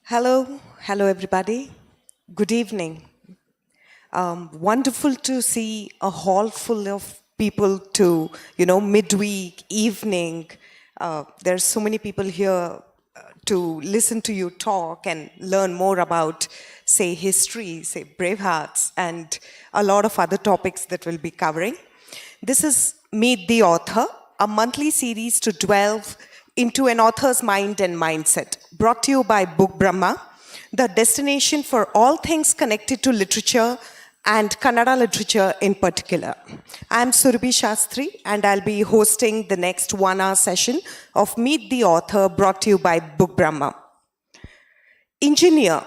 Hello everybody. Good evening. Wonderful to see a hall full of people to, midweek, evening. There's so many people here to listen to you talk and learn more about, say, history, say, brave hearts, and a lot of other topics that we'll be covering. This is Meet the Author, a monthly series to delve into an author's mind and mindset, brought to you by Book Brahma, the destination for all things connected to literature and Kannada literature in particular. I'm Surabhi Shastry, and I'll be hosting the next 1 hour session of Meet the Author, brought to you by Book Brahma. Engineer,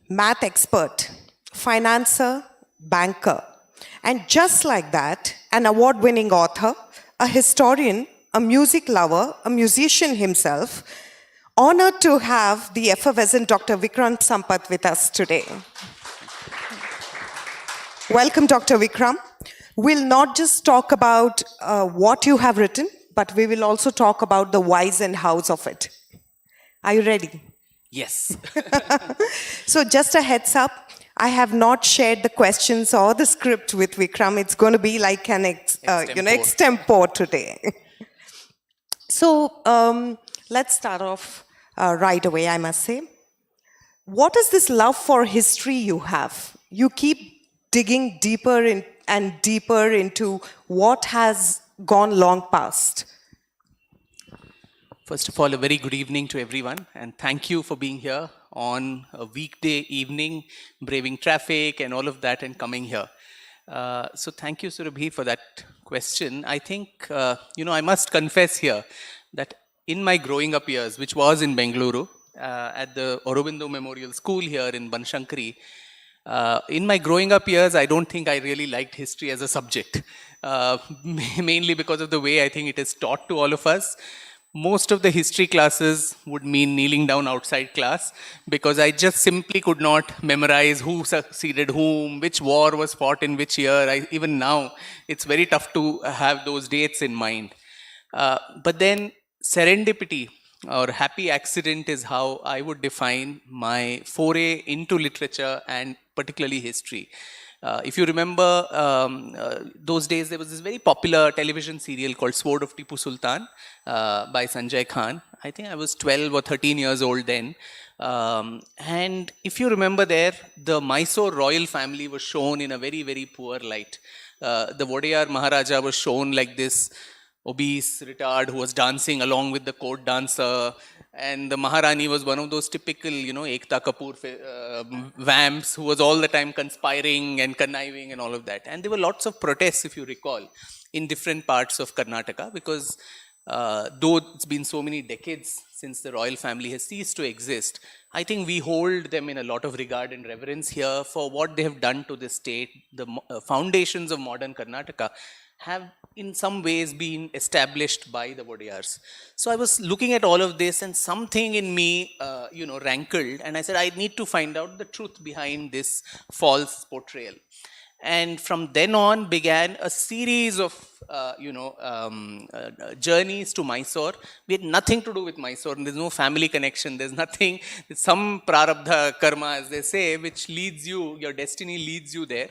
math expert, financer, banker, and just like that, an award-winning author, a historian, a music lover, a musician himself. Honored to have the effervescent Dr. Vikram Sampath with us today. Welcome, Dr. Vikram. We'll not just talk about what you have written, but we will also talk about the whys and hows of it. Are you ready? Yes. So just a heads up, I have not shared the questions or the script with Vikram. It's going to be like an extempore today. So let's start off right away, I must say. What is this love for history you have? You keep digging deeper and deeper into what has gone long past. First of all, a very good evening to everyone, and thank you for being here on a weekday evening, braving traffic and all of that, and coming here. So thank you, Surabhi, for that question. I think, I must confess here that in my growing up years, which was in Bengaluru, at the Aurobindo Memorial School here in Banshankari, in my growing up years, I don't think I really liked history as a subject, mainly because of the way I think it is taught to all of us. Most of the history classes would mean kneeling down outside class because I just simply could not memorize who succeeded whom, which war was fought in which year. Even now, it's very tough to have those dates in mind. But then serendipity or happy accident is how I would define my foray into literature and particularly history. If you remember, those days there was this very popular television serial called Sword of Tipu Sultan by Sanjay Khan. I think I was 12 or 13 years old then. And if you remember there, the Mysore royal family was shown in a very, very poor light. The Vodeyar Maharaja was shown like this obese retard who was dancing along with the court dancer, and the Maharani was one of those typical, Ekta Kapoor vamps who was all the time conspiring and conniving and all of that. And there were lots of protests, if you recall, in different parts of Karnataka because though it's been so many decades since the royal family has ceased to exist, I think we hold them in a lot of regard and reverence here for what they have done to the state. The foundations of modern Karnataka have in some ways been established by the Vodeyars. So I was looking at all of this and something in me, rankled, and I said, I need to find out the truth behind this false portrayal. And from then on began a series of, journeys to Mysore. We had nothing to do with Mysore. There's no family connection. There's nothing, there's some prarabdha karma, as they say, which leads you, your destiny leads you there.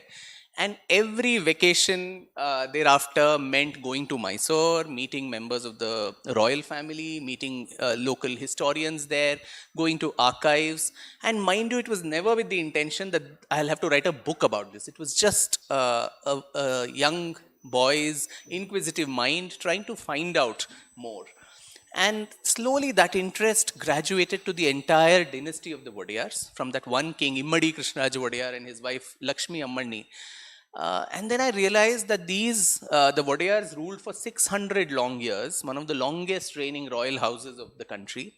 And every vacation thereafter meant going to Mysore, meeting members of the royal family, meeting local historians there, going to archives. And mind you, it was never with the intention that I'll have to write a book about this. It was just a young boy's inquisitive mind trying to find out more. And slowly that interest graduated to the entire dynasty of the Vodeyars, from that one king, Immadi Krishnaraj Vodeyar, and his wife Lakshmi Ammanni. And then I realized that the Vodeyars ruled for 600 long years, one of the longest reigning royal houses of the country,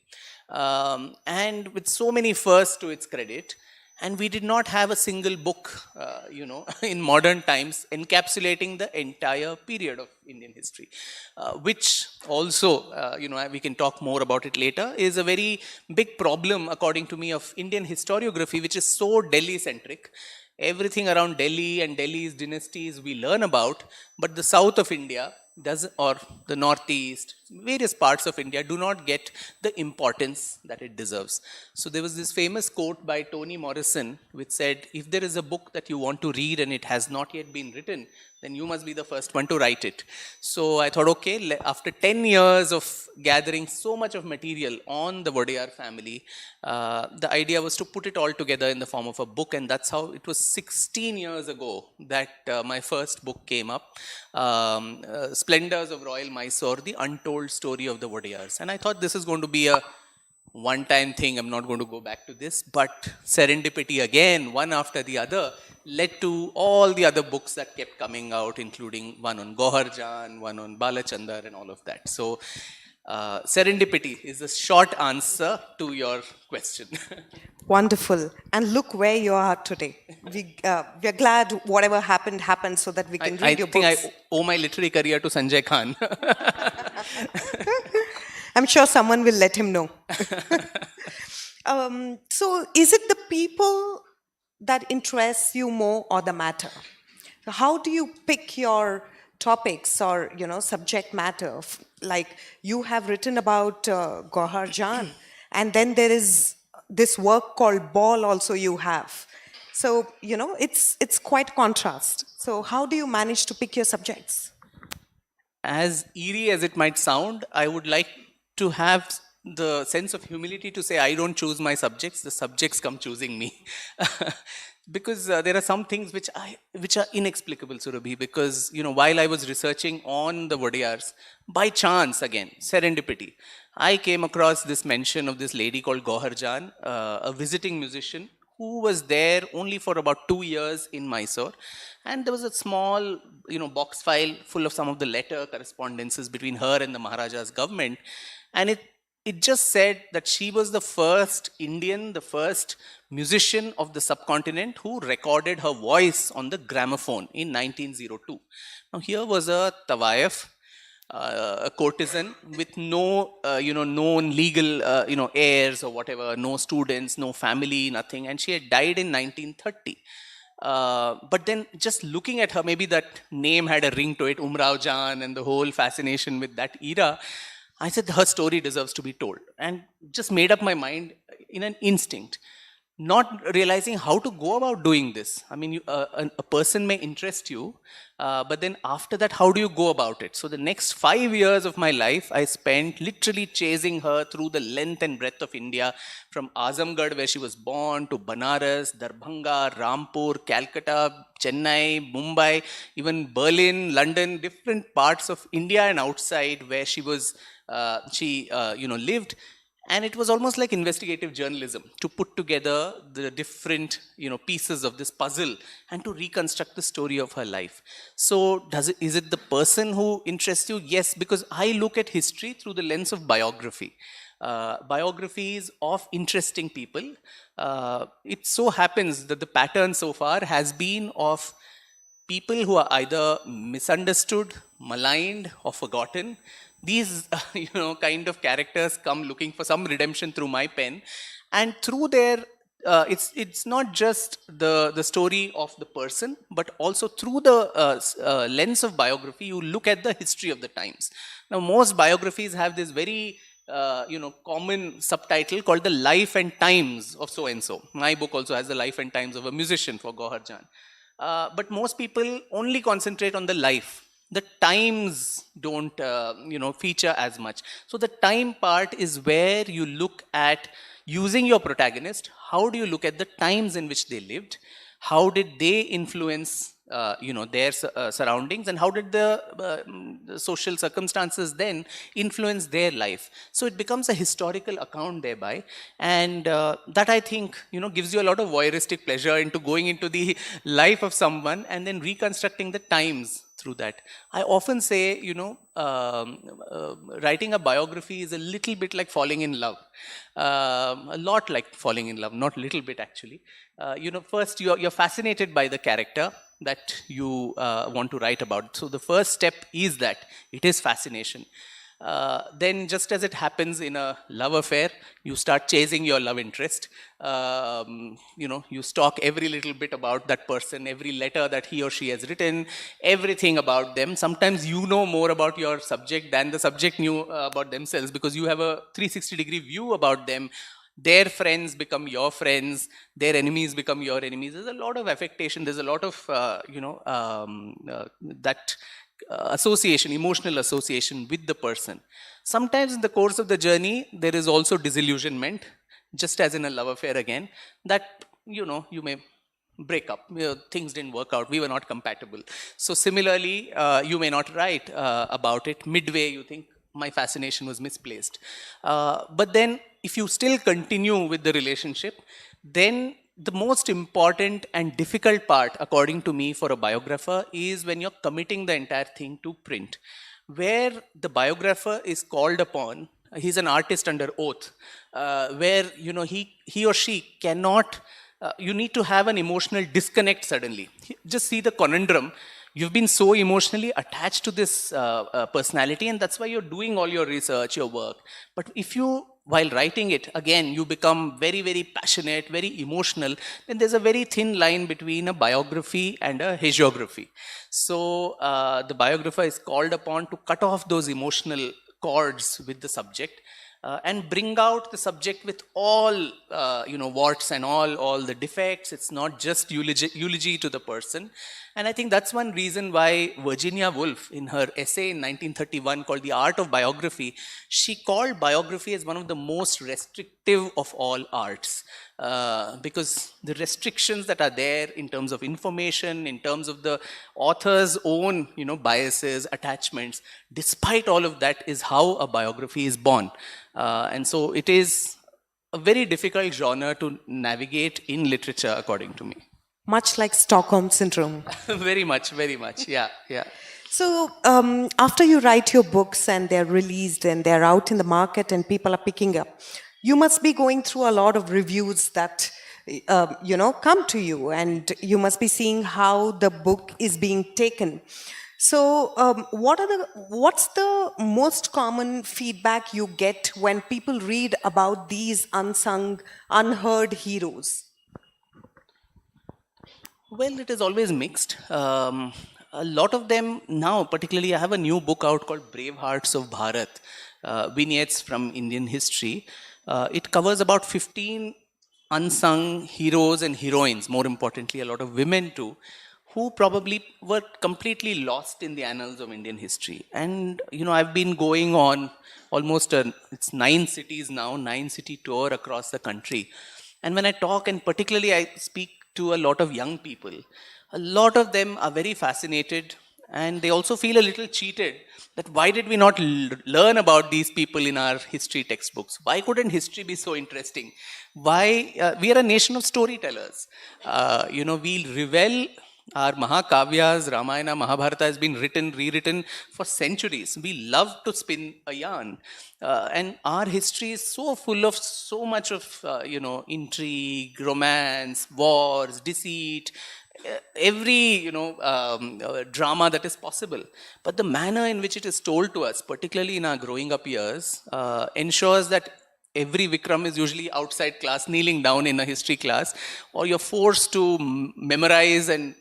and with so many firsts to its credit. And we did not have a single book, in modern times encapsulating the entire period of Indian history, which also, we can talk more about it later, is a very big problem, according to me, of Indian historiography, which is so Delhi-centric. Everything around Delhi and Delhi's dynasties we learn about, but the south of India doesn't, or the northeast, various parts of India do not get the importance that it deserves. So there was this famous quote by Toni Morrison which said, if there is a book that you want to read and it has not yet been written, then you must be the first one to write it. So I thought, okay, after 10 years of gathering so much of material on the Wadiyar family, the idea was to put it all together in the form of a book, and that's how it was 16 years ago that my first book came up, Splendors of Royal Mysore, The Untold Story of the Wadiyars. And I thought this is going to be a one-time thing, I'm not going to go back to this, but serendipity again, one after the other, led to all the other books that kept coming out, including one on Gohar Jan, one on Balachandar, and all of that. So serendipity is the short answer to your question. Wonderful. And look where you are today. We're glad whatever happened so that we can read your think books. I owe my literary career to Sanjay Khan. I'm sure someone will let him know. So is it the people that interest you more or the matter? So how do you pick your topics or, subject matter? Like you have written about Gohar Jan, and then there is this work called Ball also you have. So, it's quite contrast. So how do you manage to pick your subjects? As eerie as it might sound, I would like to have the sense of humility to say I don't choose my subjects, the subjects come choosing me. Because there are some things which are inexplicable, Surabhi, because while I was researching on the Wadiyars, by chance again, serendipity, I came across this mention of this lady called Gohar Jan, a visiting musician who was there only for about 2 years in Mysore. And there was a small, box file full of some of the letter correspondences between her and the Maharaja's government. And it just said that she was the first Indian, the first musician of the subcontinent who recorded her voice on the gramophone in 1902. Now here was a Tawayef, a courtesan with no, known legal, heirs or whatever, no students, no family, nothing. And she had died in 1930. But then just looking at her, maybe that name had a ring to it, Umrao Jan, and the whole fascination with that era. I said her story deserves to be told, and just made up my mind in an instinct, not realizing how to go about doing this. I mean, a person may interest you, but then after that, how do you go about it? So the next 5 years of my life, I spent literally chasing her through the length and breadth of India, from Azamgarh, where she was born, to Banaras, Darbhanga, Rampur, Calcutta, Chennai, Mumbai, even Berlin, London, different parts of India and outside where she was, lived. And it was almost like investigative journalism to put together the different, pieces of this puzzle and to reconstruct the story of her life. So is it the person who interests you? Yes, because I look at history through the lens of biography. Biographies of interesting people. It so happens that the pattern so far has been of people who are either misunderstood, maligned, or forgotten. These, kind of characters come looking for some redemption through my pen, and through their, it's not just the story of the person, but also through the lens of biography, you look at the history of the times. Now, most biographies have this very common subtitle called the Life and Times of so and so. My book also has the Life and Times of a musician for Gohar Jan. But most people only concentrate on the life. The times don't, feature as much. So the time part is where you look at using your protagonist. How do you look at the times in which they lived? How did they influence, their surroundings, and how did the social circumstances then influence their life? So it becomes a historical account thereby, and that I think gives you a lot of voyeuristic pleasure into going into the life of someone and then reconstructing the times through that. I often say, writing a biography is a little bit like falling in love. A lot like falling in love, not little bit actually. First you're fascinated by the character that you want to write about. So the first step is that it is fascination. Then, just as it happens in a love affair, you start chasing your love interest. You stalk every little bit about that person, every letter that he or she has written, everything about them. Sometimes you know more about your subject than the subject knew about themselves, because you have a 360-degree view about them. Their friends become your friends, their enemies become your enemies. There's a lot of affectation, there's a lot of that association, emotional association with the person. Sometimes in the course of the journey there is also disillusionment, just as in a love affair again, that you may break up. Things didn't work out, we were not compatible. So similarly, you may not write about it. Midway you think, my fascination was misplaced. But then if you still continue with the relationship, then the most important and difficult part, according to me, for a biographer is when you're committing the entire thing to print, where the biographer is called upon. He's an artist under oath, where he or she cannot. You need to have an emotional disconnect suddenly. Just see the conundrum. You've been so emotionally attached to this personality, and that's why you're doing all your research, your work. But if you, while writing it, again, you become very, very passionate, very emotional, then there's a very thin line between a biography and a hagiography. So the biographer is called upon to cut off those emotional cords with the subject, and bring out the subject with all warts and all the defects. It's not just eulogy to the person. And I think that's one reason why Virginia Woolf, in her essay in 1931 called The Art of Biography, she called biography as one of the most restrictive of all arts. Because the restrictions that are there in terms of information, in terms of the author's own biases, attachments, despite all of that, is how a biography is born. And so it is a very difficult genre to navigate in literature, according to me. Much like Stockholm Syndrome. Very much, yeah. So, after you write your books and they're released and they're out in the market and people are picking up, you must be going through a lot of reviews that come to you, and you must be seeing how the book is being taken. So, what's the most common feedback you get when people read about these unsung, unheard heroes? Well, it is always mixed. A lot of them now, particularly, I have a new book out called Brave Hearts of Bharat, vignettes from Indian history. It covers about 15 unsung heroes and heroines, more importantly, a lot of women too, who probably were completely lost in the annals of Indian history. And, I've been going on almost, it's 9 cities now, 9-city tour across the country. And when I talk, and particularly I speak to a lot of young people, a lot of them are very fascinated, and they also feel a little cheated that why did we not learn about these people in our history textbooks? Why couldn't history be so interesting? Why we are a nation of storytellers. We revel. Our Mahakavyas, Ramayana, Mahabharata has been written, rewritten for centuries. We love to spin a yarn. And our history is so full of so much of, intrigue, romance, wars, deceit, every, drama that is possible. But the manner in which it is told to us, particularly in our growing up years, ensures that every Vikram is usually outside class, kneeling down in a history class, or you're forced to memorize and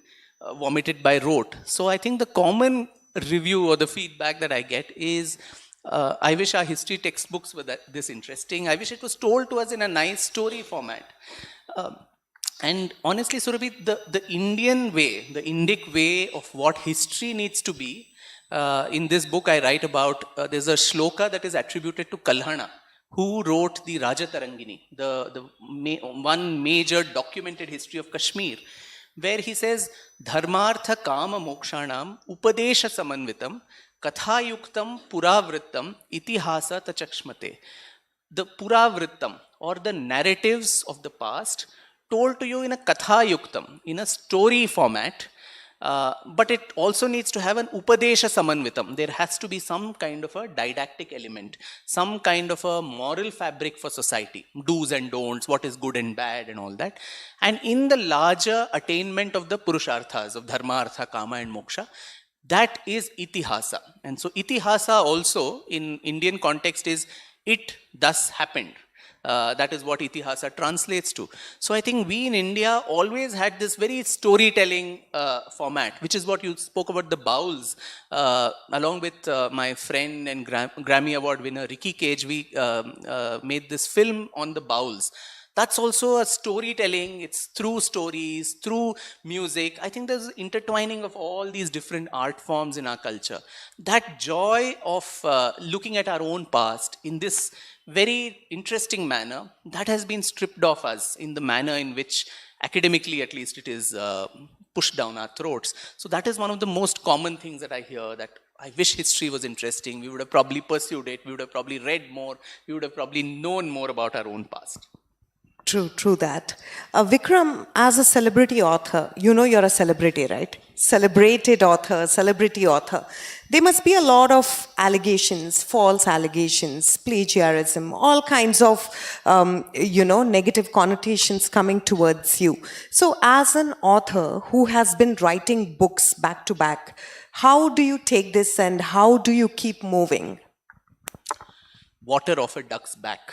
vomit it by rote. So I think the common review or the feedback that I get is, I wish our history textbooks were this interesting. I wish it was told to us in a nice story format. And honestly, Surabhi, the Indian way, the Indic way of what history needs to be, in this book I write about, there's a shloka that is attributed to Kalhana, who wrote the Rajatarangini, the one major documented history of Kashmir, where he says, Dharmartha Kama Mokshanam Upadesha Samanvitam Kathayuktam Puravrittam Itihasa Tachakshmate. The Puravrittam, or the narratives of the past, told to you in a Kathayuktam, in a story format, but it also needs to have an Upadesha Samanvitam. There has to be some kind of a didactic element, some kind of a moral fabric for society, do's and don'ts, what is good and bad and all that. And in the larger attainment of the Purusharthas, of Dharma, Artha, Kama and Moksha, That is itihasa. And so itihasa also in Indian context is it thus happened. That is what itihasa translates to. So I think we in India always had this very storytelling format, which is what you spoke about the bowls. Along with my friend and Grammy Award winner Ricky Cage, we made this film on the bowls. That's also a storytelling. It's through stories, through music. I think there's intertwining of all these different art forms in our culture. That joy of looking at our own past in this very interesting manner, that has been stripped off us in the manner in which academically at least it is pushed down our throats. So that is one of the most common things that I hear, that I wish history was interesting. We would have probably pursued it. We would have probably read more. We would have probably known more about our own past. True that. Vikram, as a celebrity author, you know you're a celebrity, right? Celebrated author, celebrity author. There must be a lot of allegations, false allegations, plagiarism, all kinds of, negative connotations coming towards you. So, as an author who has been writing books back to back, how do you take this and how do you keep moving? Water off a duck's back.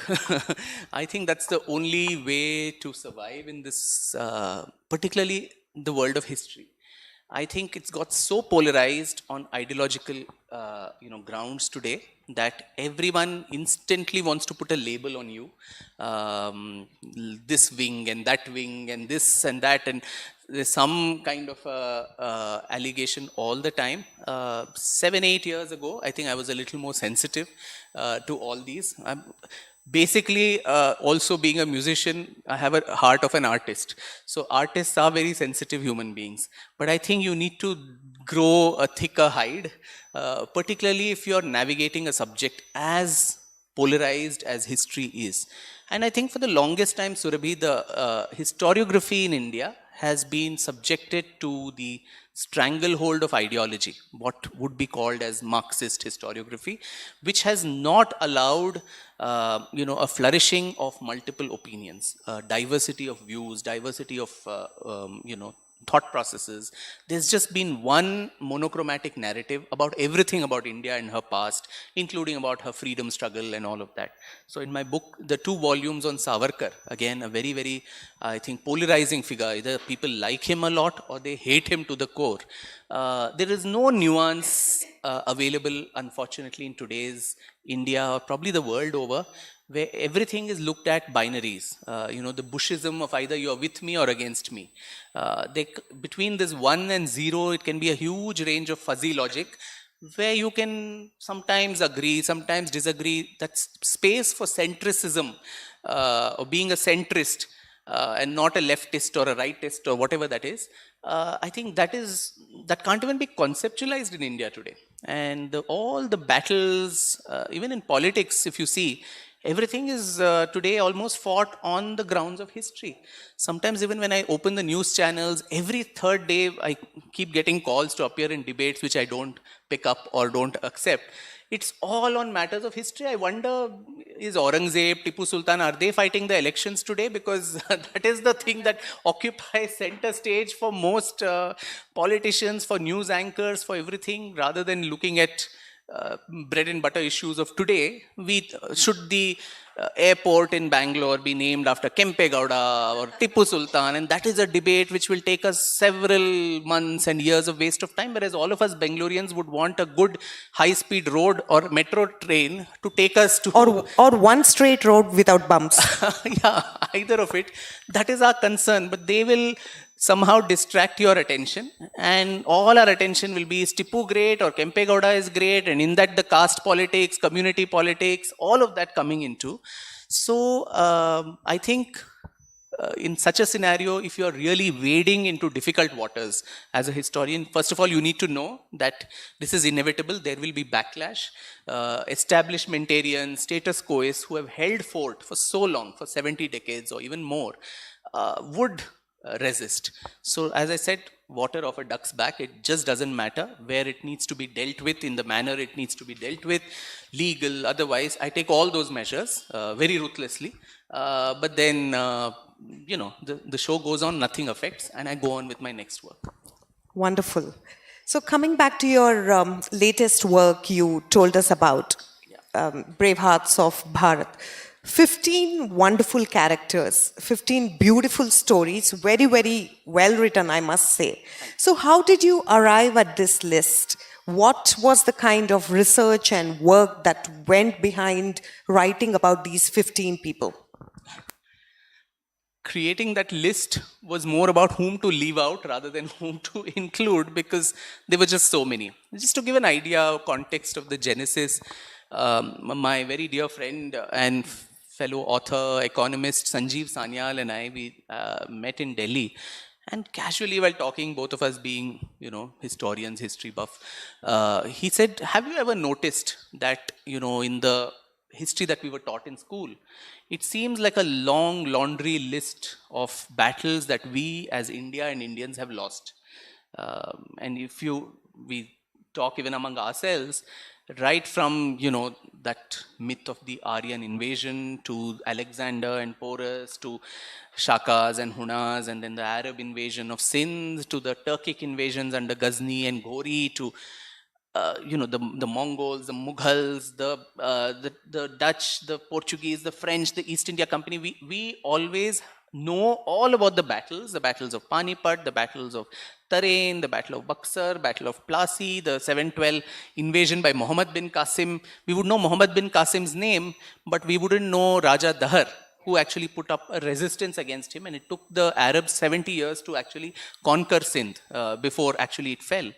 I think that's the only way to survive in this, particularly the world of history. I think it's got so polarized on ideological, grounds today that everyone instantly wants to put a label on you. This wing and that wing and this and that, and there's some kind of allegation all the time. 7-8 years ago, I think I was a little more sensitive to all these. Basically, also being a musician, I have a heart of an artist. So artists are very sensitive human beings. But I think you need to grow a thicker hide, particularly if you're navigating a subject as polarized as history is. And I think for the longest time, Surabhi, the historiography in India has been subjected to the stranglehold of ideology, what would be called as Marxist historiography, which has not allowed, a flourishing of multiple opinions, diversity of views, diversity of, thought processes. There's just been one monochromatic narrative about everything about India and her past, including about her freedom struggle and all of that. So in my book, the 2 volumes on Savarkar, again, a very, very, I think, polarizing figure. Either people like him a lot or they hate him to the core. There is no nuance available, unfortunately, in today's India, or probably the world over, where everything is looked at binaries. The Bushism of either you're with me or against me. Between this 1 and 0, it can be a huge range of fuzzy logic, where you can sometimes agree, sometimes disagree. That space for centricism, or being a centrist, and not a leftist or a rightist or whatever that is, I think that can't even be conceptualized in India today. And all the battles, even in politics, if you see, everything is today almost fought on the grounds of history. Sometimes even when I open the news channels, every third day I keep getting calls to appear in debates which I don't pick up or don't accept. It's all on matters of history. I wonder, is Aurangzeb, Tipu Sultan, are they fighting the elections today? Because that is the thing that occupies center stage for most politicians, for news anchors, for everything, rather than looking at bread and butter issues of today. Should the airport in Bangalore be named after Kempe Gowda or Tipu Sultan? And that is a debate which will take us several months and years of waste of time, whereas all of us Bangaloreans would want a good high-speed road or metro train to take us to... Or one straight road without bumps. Yeah, either of it. That is our concern, but they will somehow distract your attention, and all our attention will be, is Tipu great or Kempe Gowda is great, and in that the caste politics, community politics, all of that coming into. So I think in such a scenario, if you're really wading into difficult waters as a historian, first of all, you need to know that this is inevitable. There will be backlash. Establishmentarians, status quoists who have held fort for so long, for 70 decades or even more, would resist. So as I said, water off a duck's back. It just doesn't matter where it needs to be dealt with, in the manner it needs to be dealt with, legal, otherwise. I take all those measures very ruthlessly. But then, the show goes on, nothing affects, and I go on with my next work. Wonderful. So, coming back to your latest work, you told us about Brave Hearts of Bharat. 15 wonderful characters, 15 beautiful stories, very, very well written, I must say. So, how did you arrive at this list? What was the kind of research and work that went behind writing about these 15 people? Creating that list was more about whom to leave out rather than whom to include, because there were just so many. Just to give an idea or context of the genesis, my very dear friend and fellow author, economist Sanjeev Sanyal and I, we met in Delhi. And casually, while talking, both of us being, historians, history buff, he said, "Have you ever noticed that, in the history that we were taught in school, it seems like a long laundry list of battles that we as India and Indians have lost. And if we talk even among ourselves, right from, that myth of the Aryan invasion to Alexander and Porus to Shakas and Hunas, and then the Arab invasion of Sindh to the Turkic invasions under Ghazni and Ghori to the Mongols, the Mughals, the Dutch, the Portuguese, the French, the East India Company. We always know all about the battles of Panipat, the battles of Tarain, the Battle of Buxar, Battle of Plassey, the 712 invasion by Muhammad bin Qasim. We would know Muhammad bin Qasim's name, but we wouldn't know Raja Dahar, who actually put up a resistance against him, and it took the Arabs 70 years to actually conquer Sindh before actually it fell.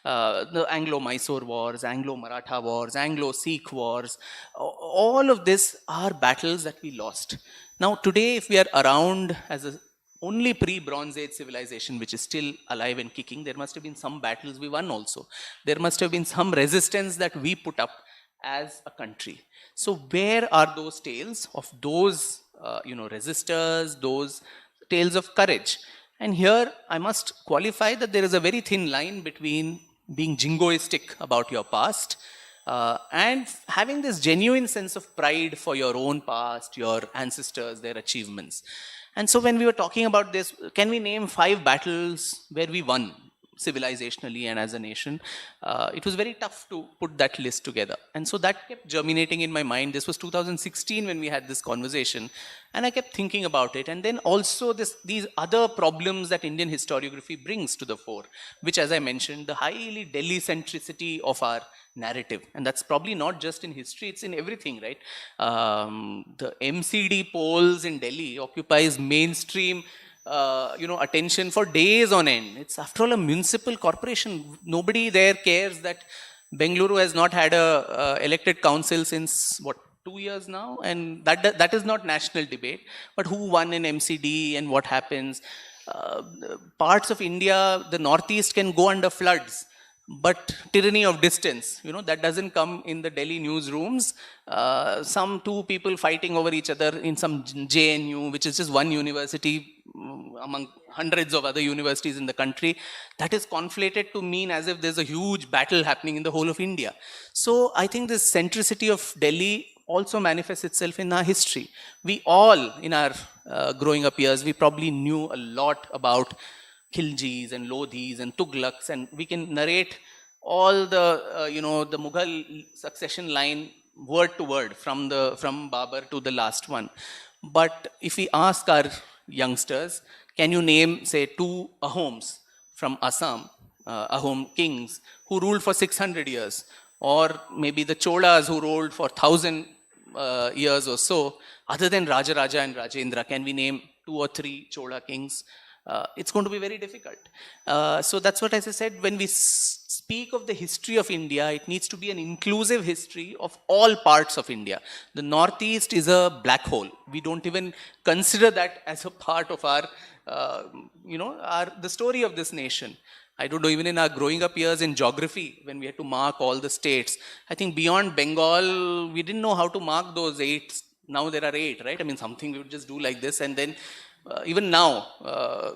The Anglo-Mysore wars, Anglo-Maratha wars, Anglo-Sikh wars, all of this are battles that we lost. Now today, if we are around as a only pre-Bronze Age civilization which is still alive and kicking, there must have been some battles we won also. There must have been some resistance that we put up as a country. So where are those tales of those resistors, those tales of courage? And here I must qualify that there is a very thin line between being jingoistic about your past and having this genuine sense of pride for your own past, your ancestors, their achievements. And so when we were talking about this, can we name 5 battles where we won civilizationally and as a nation? It was very tough to put that list together. And so that kept germinating in my mind. This was 2016 when we had this conversation. And I kept thinking about it. And then also these other problems that Indian historiography brings to the fore, which, as I mentioned, the highly Delhi centricity of our narrative. And that's probably not just in history, it's in everything, right? The MCD polls in Delhi occupies mainstream attention for days on end. It's after all a municipal corporation. Nobody there cares that Bengaluru has not had a elected council since 2 years now, and that is not national debate. But who won in MCD and what happens? Parts of India, the northeast can go under floods, but tyranny of distance, that doesn't come in the Delhi newsrooms. Some 2 people fighting over each other in some JNU, which is just one university among hundreds of other universities in the country, that is conflated to mean as if there's a huge battle happening in the whole of India. So I think this centricity of Delhi also manifests itself in our history. We all, in our growing up years, we probably knew a lot about Khiljis and Lodhis and Tughlaqs, and we can narrate all the the Mughal succession line word to word from Babur to the last one. But if we ask our youngsters, can you name, say, 2 Ahoms from Assam, Ahom kings who ruled for 600 years, or maybe the Cholas who ruled for 1,000 years or so, other than Rajaraja and Rajendra? Can we name 2 or 3 Chola kings? It's going to be very difficult. So that's what, as I said, when we speak of the history of India, it needs to be an inclusive history of all parts of India. The Northeast is a black hole. We don't even consider that as a part of our, the story of this nation. I don't know, even in our growing up years in geography, when we had to mark all the states, I think beyond Bengal, we didn't know how to mark those 8. Now there are 8, right? I mean, something we would just do like this, and then even now,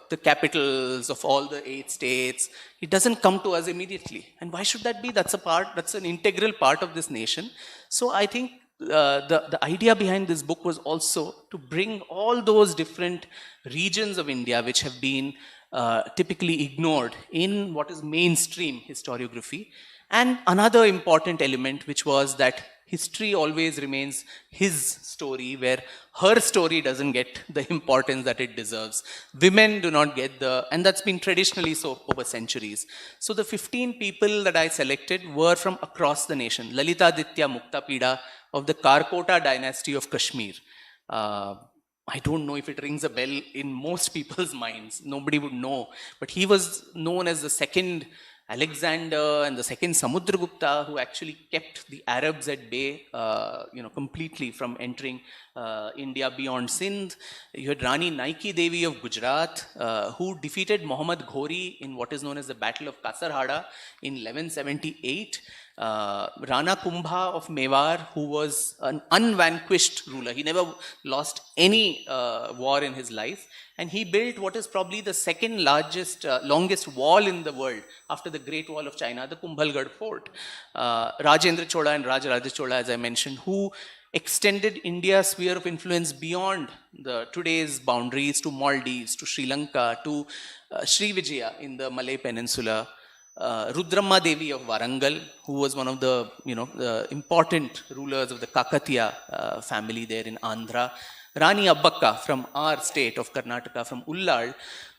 the capitals of all the 8 states, it doesn't come to us immediately. And why should that be? That's an integral part of this nation. So I think the idea behind this book was also to bring all those different regions of India which have been typically ignored in what is mainstream historiography. And another important element, which was that history always remains his story, where her story doesn't get the importance that it deserves. Women do not get and that's been traditionally so over centuries. So the 15 people that I selected were from across the nation. Lalitaditya Muktapida of the Karkota dynasty of Kashmir. Uh, I don't know if it rings a bell in most people's minds. Nobody would know. But he was known as the second Alexander and the second Samudragupta, who actually kept the Arabs at bay, completely from entering India beyond Sindh. You had Rani Naiki Devi of Gujarat, who defeated Muhammad Ghori in what is known as the Battle of Kasarhada in 1178. Rana Kumbha of Mewar, who was an unvanquished ruler. He never lost any war in his life. And he built what is probably the second longest wall in the world after the Great Wall of China, the Kumbhalgarh Fort. Rajendra Chola and Rajaraja Chola, as I mentioned, who extended India's sphere of influence beyond today's boundaries to Maldives, to Sri Lanka, to Sri Vijaya in the Malay Peninsula. Rudramma Devi of Warangal, who was one of the important rulers of the Kakatiya family there in Andhra. Rani Abbakka from our state of Karnataka, from Ullal,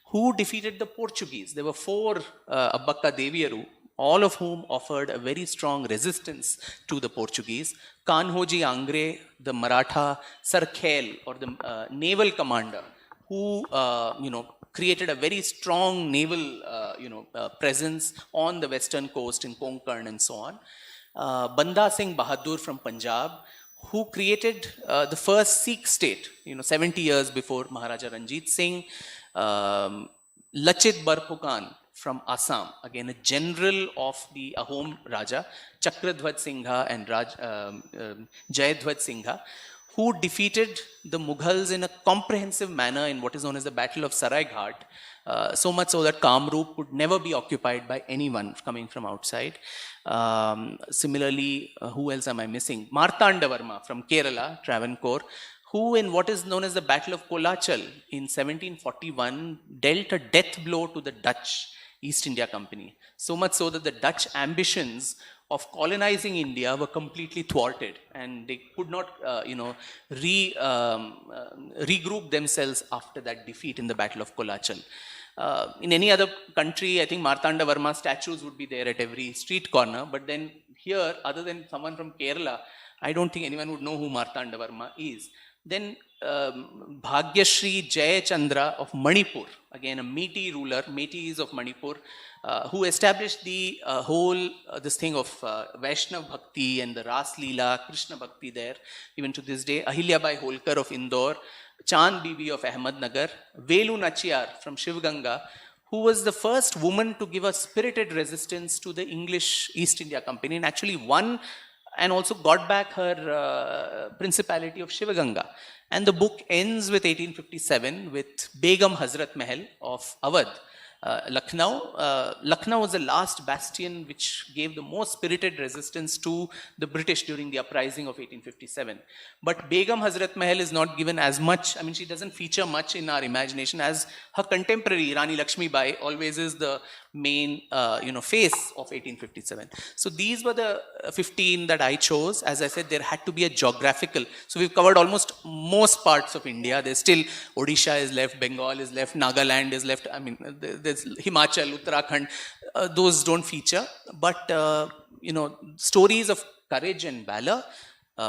who defeated the Portuguese. There were 4 Abbakka Deviyaru, all of whom offered a very strong resistance to the Portuguese. Kanhoji Angre, the Maratha Sarkhel, or the naval commander, who created a very strong naval presence on the western coast in Konkan and so on. Banda Singh Bahadur from Punjab, who created the first Sikh state, 70 years before Maharaja Ranjit Singh. Lachit Barphukan from Assam, again a general of the Ahom Raja, Chakradhwaj Singha and Jayadhwaj Singha, who defeated the Mughals in a comprehensive manner in what is known as the Battle of Saraighat, so much so that Kamrup could never be occupied by anyone coming from outside. Similarly, who else am I missing? Martanda Varma from Kerala, Travancore, who in what is known as the Battle of Kolachal in 1741 dealt a death blow to the Dutch East India Company. So much so that the Dutch ambitions of colonizing India were completely thwarted, and they could not, regroup themselves after that defeat in the Battle of Kolachal. In any other country, I think Martanda Varma statues would be there at every street corner, but then here, other than someone from Kerala, I don't think anyone would know who Martanda Varma is. Then Bhagyashri Jayachandra of Manipur, again a Meitei ruler, Meiteis of Manipur, who established the whole this thing of Vaishnav Bhakti and the Ras Leela, Krishna Bhakti there, even to this day. Ahilyabai Holkar of Indore, Chand Bibi of Ahmednagar, Velu Nachiyar from Shivganga, who was the first woman to give a spirited resistance to the English East India Company, and actually won and also got back her principality of Shivaganga. And the book ends with 1857 with Begum Hazrat Mahal of Awadh, Lucknow. Lucknow was the last bastion which gave the most spirited resistance to the British during the uprising of 1857. But Begum Hazrat Mahal is not given as much, I mean, she doesn't feature much in our imagination as her contemporary Rani Lakshmi Bai always is the main face of 1857. So these were the 15 that I chose. As I said, there had to be a geographical. So we've covered almost most parts of India. There's still Odisha is left, Bengal is left, Nagaland is left. I mean, there's Himachal, Uttarakhand. Those don't feature. But, stories of courage and valor,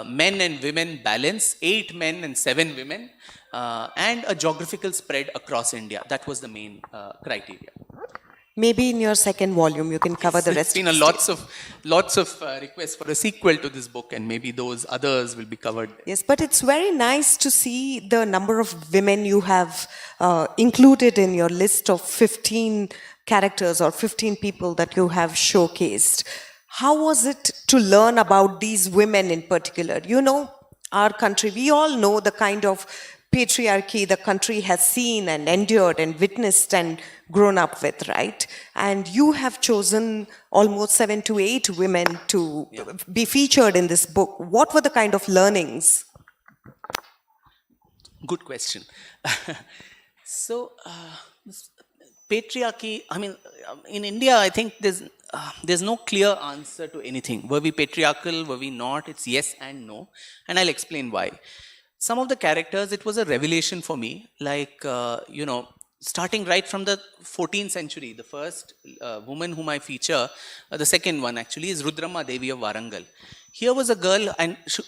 men and women balance, 8 men and 7 women, and a geographical spread across India. That was the main criteria. Maybe in your second volume you can cover the rest. There's been lots of requests for a sequel to this book, and maybe those others will be covered. Yes, but it's very nice to see the number of women you have included in your list of 15 characters or 15 people that you have showcased. How was it to learn about these women in particular? Our country, we all know the kind of patriarchy the country has seen and endured and witnessed and grown up with, right? And you have chosen almost 7 to 8 women to be featured in this book. What were the kind of learnings? Good question. So, patriarchy, I mean, in India, I think there's no clear answer to anything. Were we patriarchal? Were we not? It's yes and no. And I'll explain why. Some of the characters, it was a revelation for me. Like, starting right from the 14th century, the first woman whom I feature, the second one actually, is Rudrama Devi of Warangal. Here was a girl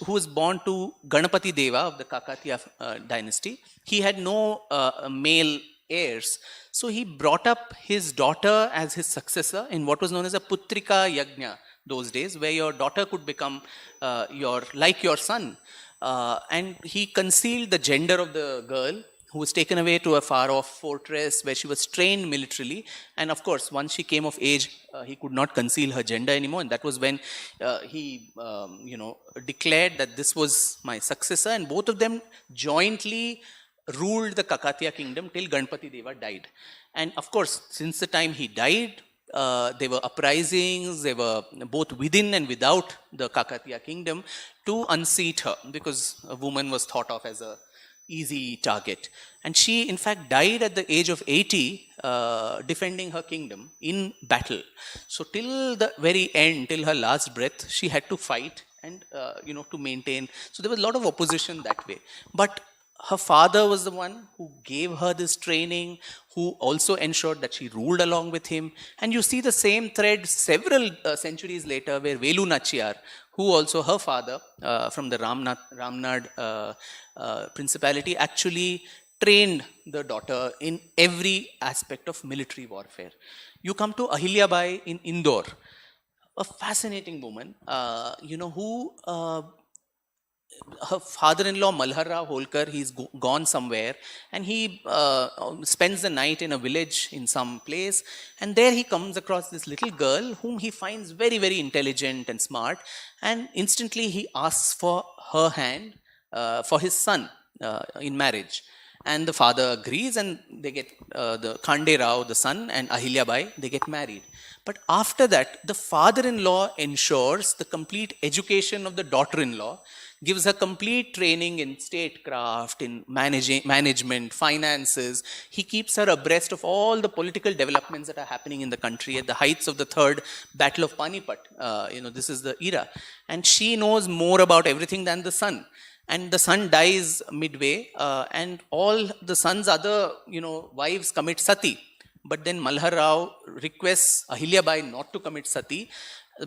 who was born to Ganapati Deva of the Kakatiya dynasty. He had no male heirs. So he brought up his daughter as his successor in what was known as a Putrika Yajna those days, where your daughter could become like your son. And he concealed the gender of the girl, who was taken away to a far-off fortress where she was trained militarily. And of course, once she came of age, he could not conceal her gender anymore. And that was when he, declared that this was my successor. And both of them jointly ruled the Kakatiya kingdom till Ganpati Deva died. And of course, since the time he died, there were uprisings, there were both within and without the Kakatiya kingdom to unseat her, because a woman was thought of as a easy target. And she, in fact, died at the age of 80, defending her kingdom in battle. So till the very end, till her last breath, she had to fight and, to maintain. So there was a lot of opposition that way. But her father was the one who gave her this training, who also ensured that she ruled along with him. And you see the same thread several centuries later, where Velu Nachiyar, who also her father from the Ramnad principality, actually trained the daughter in every aspect of military warfare. You come to Ahilyabai in Indore, a fascinating woman, who her father-in-law Malharrao Holkar, he's gone somewhere, and he spends the night in a village in some place, and there he comes across this little girl whom he finds very, very intelligent and smart, and instantly he asks for her hand for his son in marriage. And the father agrees, and they get the Khande Rao, the son, and Ahilyabai, they get married. But after that, the father-in-law ensures the complete education of the daughter-in-law, gives her complete training in statecraft, in management, finances. He keeps her abreast of all the political developments that are happening in the country at the heights of the third battle of Panipat. This is the era. And she knows more about everything than the son. And the son dies midway, and all the son's other, wives commit sati. But then Malhar Rao requests Ahilyabai not to commit sati,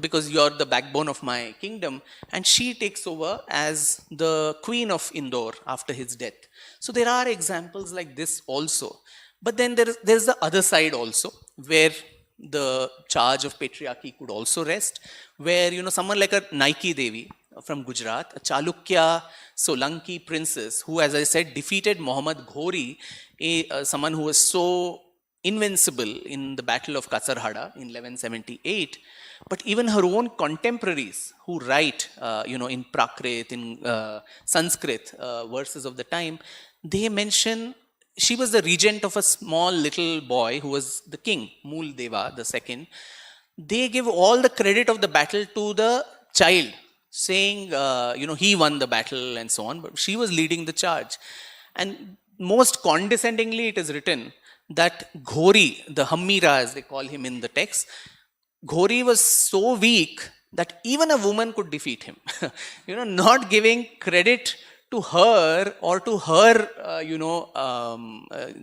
because you're the backbone of my kingdom. And she takes over as the queen of Indore after his death. So there are examples like this also. But then there's the other side also, where the charge of patriarchy could also rest, where, someone like a Naiki Devi from Gujarat, a Chalukya Solanki princess, who, as I said, defeated Muhammad Ghori, someone who was so invincible in the Battle of Kasarhada in 1178. But even her own contemporaries who write, in Prakrit, in Sanskrit verses of the time, they mention she was the regent of a small little boy who was the king, Mool Deva the second. They give all the credit of the battle to the child, saying, he won the battle and so on, but she was leading the charge. And most condescendingly, it is written that Ghori, the Hammira as they call him in the text, Ghori was so weak that even a woman could defeat him. Not giving credit to her or to her,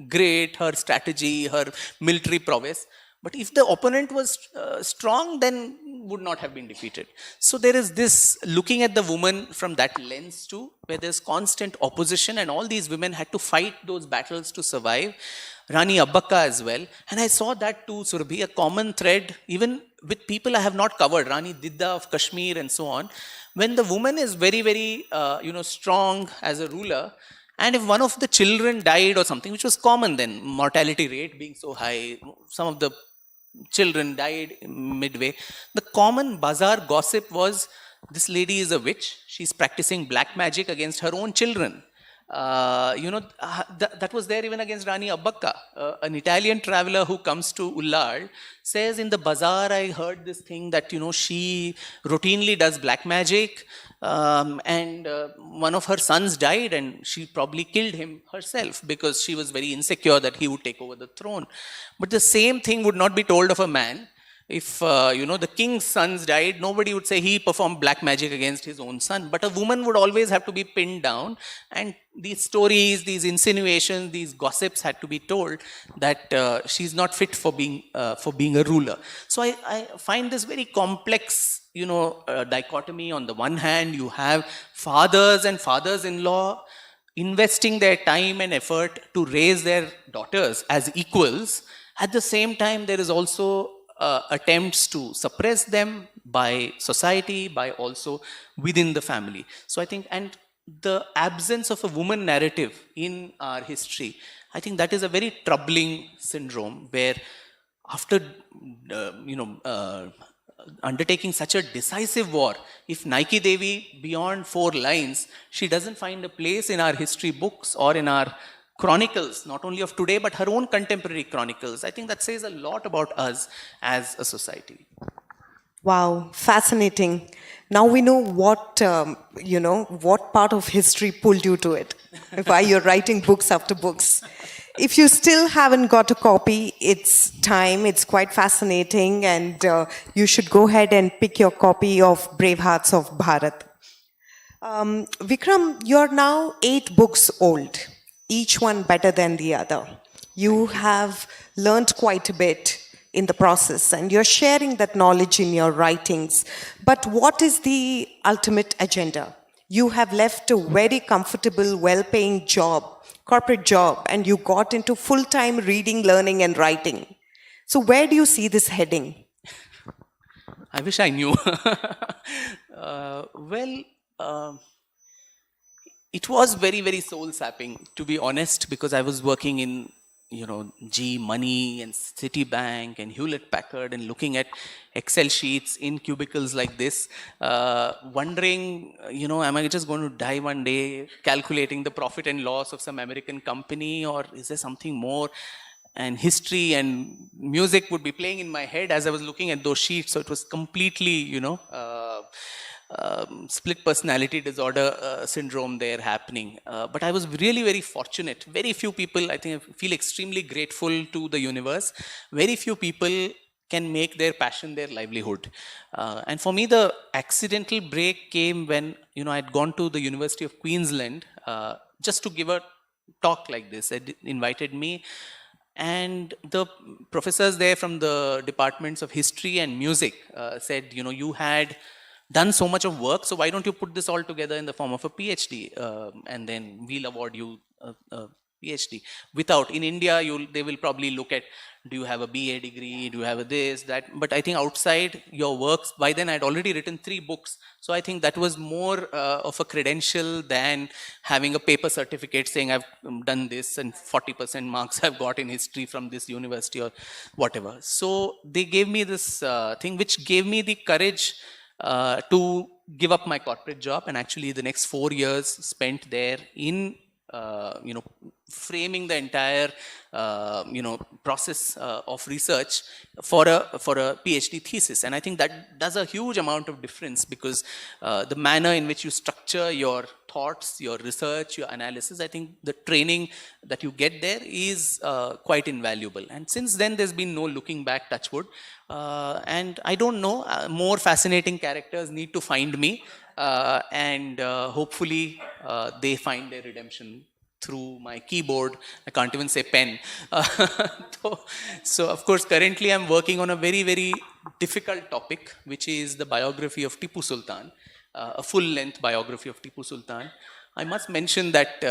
great, her strategy, her military prowess. But if the opponent was strong, then would not have been defeated. So there is this looking at the woman from that lens too, where there's constant opposition, and all these women had to fight those battles to survive. Rani Abbaka as well. And I saw that too, Surabhi, a common thread, even with people I have not covered, Rani Didda of Kashmir and so on. When the woman is very, very, strong as a ruler, and if one of the children died or something, which was common then, mortality rate being so high, some of the children died midway. The common bazaar gossip was, this lady is a witch. She's practicing black magic against her own children. That was there even against Rani Abbakka. An Italian traveler who comes to Ullal says, in the bazaar, I heard this thing that, she routinely does black magic, and one of her sons died, and she probably killed him herself because she was very insecure that he would take over the throne. But the same thing would not be told of a man. If the king's sons died, nobody would say he performed black magic against his own son. But a woman would always have to be pinned down, and these stories, these insinuations, these gossips had to be told that she's not fit for being a ruler. So I find this very complex, dichotomy. On the one hand, you have fathers and fathers-in-law investing their time and effort to raise their daughters as equals. At the same time, there is also attempts to suppress them by society, by also within the family. So I think, and the absence of a woman narrative in our history, I think that is a very troubling syndrome where after, undertaking such a decisive war, if Nike Devi, beyond 4 lines, she doesn't find a place in our history books or in our chronicles, not only of today, but her own contemporary chronicles, I think that says a lot about us as a society. Wow, fascinating. Now we know what, what part of history pulled you to it, why you're writing books after books. If you still haven't got a copy, it's time. It's quite fascinating, and you should go ahead and pick your copy of Brave Hearts of Bharat. Vikram, you're now 8 books old, each one better than the other. You have learned quite a bit in the process, and you're sharing that knowledge in your writings. But what is the ultimate agenda? You have left a very comfortable, well-paying job, corporate job, and you got into full-time reading, learning, and writing. So where do you see this heading? I wish I knew. It was very, very soul-sapping, to be honest, because I was working in, G Money and Citibank and Hewlett Packard and looking at Excel sheets in cubicles like this, wondering, am I just going to die one day calculating the profit and loss of some American company, or is there something more? And history and music would be playing in my head as I was looking at those sheets. So it was completely, split personality disorder syndrome there happening. But I was really very fortunate. Very few people, I think I feel extremely grateful to the universe. Very few people can make their passion their livelihood. And for me, the accidental break came when, I had gone to the University of Queensland just to give a talk like this. They invited me. And the professors there from the departments of history and music said, you had done so much of work, so why don't you put this all together in the form of a PhD, and then we'll award you a PhD. In India, they will probably look at, do you have a BA degree, do you have a this, that, but I think outside your works, by then I'd already written 3 books, so I think that was more of a credential than having a paper certificate saying I've done this and 40% marks I've got in history from this university or whatever. So they gave me this thing which gave me the courage to give up my corporate job, and actually the next 4 years spent there in framing the entire process of research for a PhD thesis. And I think that does a huge amount of difference, because the manner in which you structure your thoughts, your research, your analysis, I think the training that you get there is quite invaluable. And since then, there's been no looking back, touch wood. And I don't know, more fascinating characters need to find me, and hopefully they find their redemption through my keyboard. I can't even say pen. So of course, currently I'm working on a very, very difficult topic, which is the biography of Tipu Sultan, a full-length biography of Tipu Sultan. I must mention that,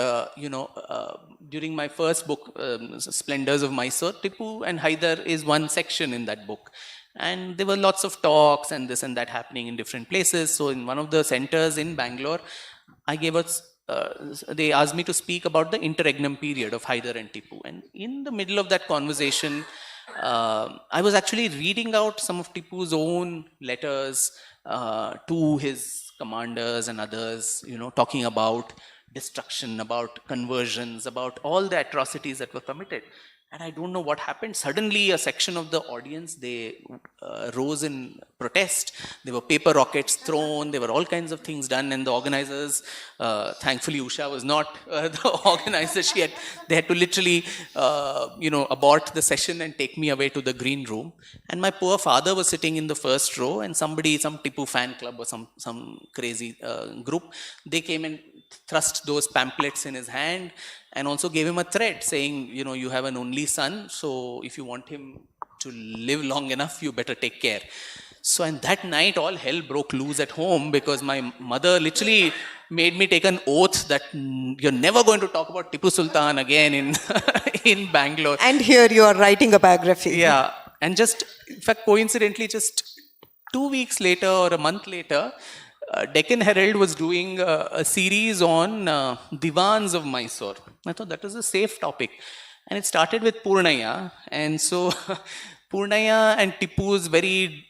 during my first book, Splendors of Mysore, Tipu and Haidar is one section in that book. And there were lots of talks and this and that happening in different places. So in one of the centers in Bangalore, they asked me to speak about the interregnum period of Haidar and Tipu. And in the middle of that conversation, I was actually reading out some of Tipu's own letters to his commanders and others, talking about destruction, about conversions, about all the atrocities that were committed. And I don't know what happened. Suddenly, a section of the audience, they rose in protest. There were paper rockets thrown. There were all kinds of things done. And the organizers, thankfully, Usha was not the organizer. They had to literally, abort the session and take me away to the green room. And my poor father was sitting in the first row, and some Tipu fan club or some crazy group, they came and thrust those pamphlets in his hand and also gave him a threat saying, you have an only son, so if you want him to live long enough, you better take care. So, and that night all hell broke loose at home, because my mother literally made me take an oath that you're never going to talk about Tipu Sultan again in in Bangalore. And here you are writing a biography. Yeah, and just, in fact, coincidentally, just 2 weeks later or a month later, Deccan Herald was doing a series on Divans of Mysore. I thought that was a safe topic. And it started with Purnaya. And so Purnaya and Tipu's very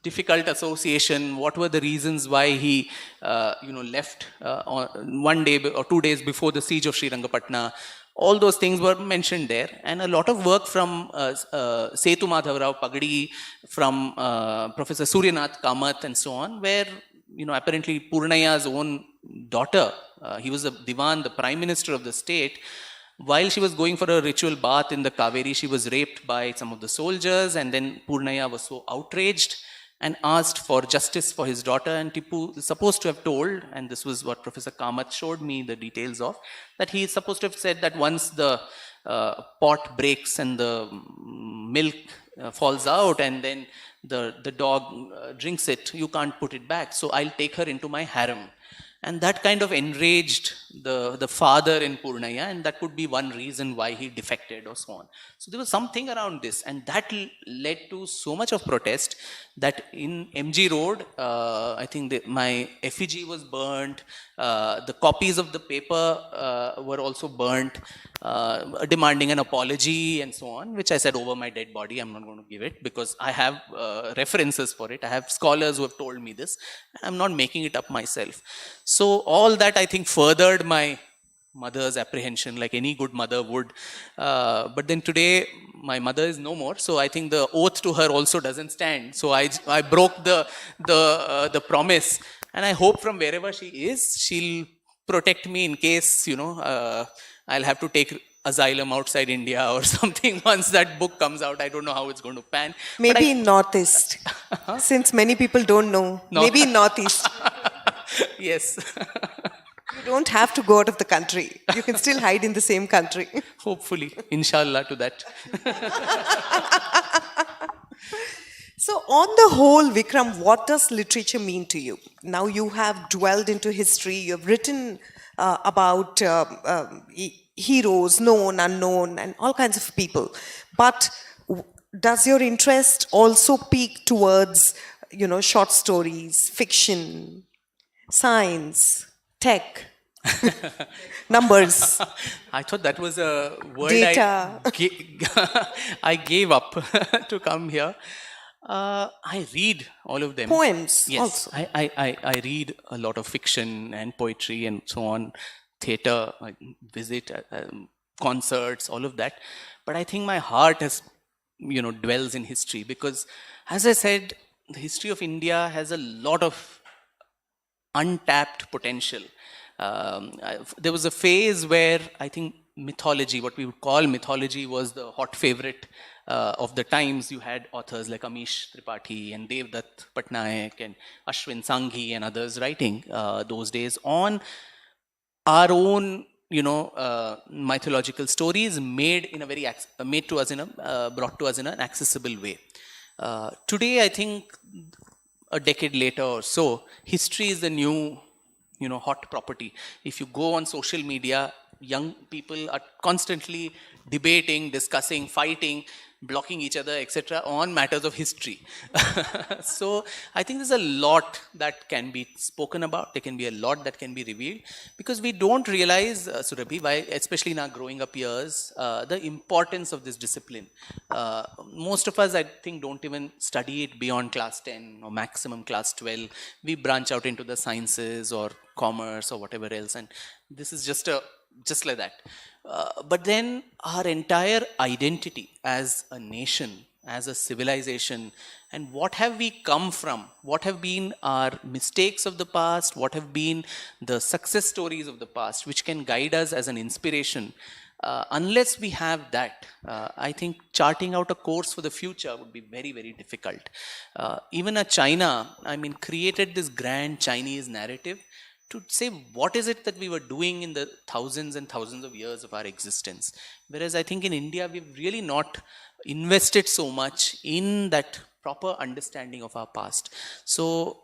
difficult association, what were the reasons why he left on 1 day or 2 days before the siege of Srirangapatna. All those things were mentioned there. And a lot of work from Setu Madhavrao Pagadi, from Professor Suryanath Kamath and so on, where apparently Purnaya's own daughter, he was the Diwan, the Prime Minister of the state. While she was going for a ritual bath in the Kaveri, she was raped by some of the soldiers, and then Purnaya was so outraged and asked for justice for his daughter. And Tipu is supposed to have told, and this was what Professor Kamath showed me the details of, that he is supposed to have said that once the pot breaks and the milk falls out, and then the dog drinks it, you can't put it back, so I'll take her into my harem. And that kind of enraged the father in Purnaya, and that could be one reason why he defected or so on. So there was something around this, and that led to so much of protest that in MG Road, I think my effigy was burnt, the copies of the paper were also burnt, demanding an apology and so on, which I said over my dead body, I'm not going to give it, because I have references for it. I have scholars who have told me this. I'm not making it up myself. So all that, I think, furthered my mother's apprehension, like any good mother would. But then today, my mother is no more, so I think the oath to her also doesn't stand. So I broke the promise, and I hope from wherever she is, she'll protect me in case, I'll have to take asylum outside India or something once that book comes out. I don't know how it's going to pan. Maybe in Northeast, since many people don't know. Maybe in Northeast. Yes. You don't have to go out of the country. You can still hide in the same country. Hopefully, inshallah to that. So, on the whole, Vikram, what does literature mean to you? Now you have dwelled into history, you have written about heroes, known, unknown, and all kinds of people. But does your interest also peak towards, short stories, fiction, science, tech, numbers? I thought that was a word Data. I gave up to come here. I read all of them. Poems yes, also. I read a lot of fiction and poetry and so on, theatre, I visit concerts, all of that. But I think my heart has, dwells in history, because, as I said, the history of India has a lot of untapped potential. There was a phase where I think mythology, what we would call mythology, was the hot favorite of the times. You had authors like Amish Tripathi and Devdutt Patnaik and Ashwin Sanghi and others writing those days on our own, mythological stories made in a very brought to us in an accessible way. Today, I think, a decade later or so, history is the new, hot property. If you go on social media, young people are constantly debating, discussing, fighting. blocking each other, etc., on matters of history. So I think there's a lot that can be spoken about. There can be a lot that can be revealed, because we don't realize, Surabhi, why, especially in our growing up years, the importance of this discipline. Most of us, I think, don't even study it beyond class 10 or maximum class 12. We branch out into the sciences or commerce or whatever else, and this is just like that. But then our entire identity as a nation, as a civilization, and what have we come from, what have been our mistakes of the past, what have been the success stories of the past, which can guide us as an inspiration. Unless we have that, I think charting out a course for the future would be very, very difficult. Even a China, I mean, created this grand Chinese narrative to say what is it that we were doing in the thousands and thousands of years of our existence. Whereas I think in India, we've really not invested so much in that proper understanding of our past. So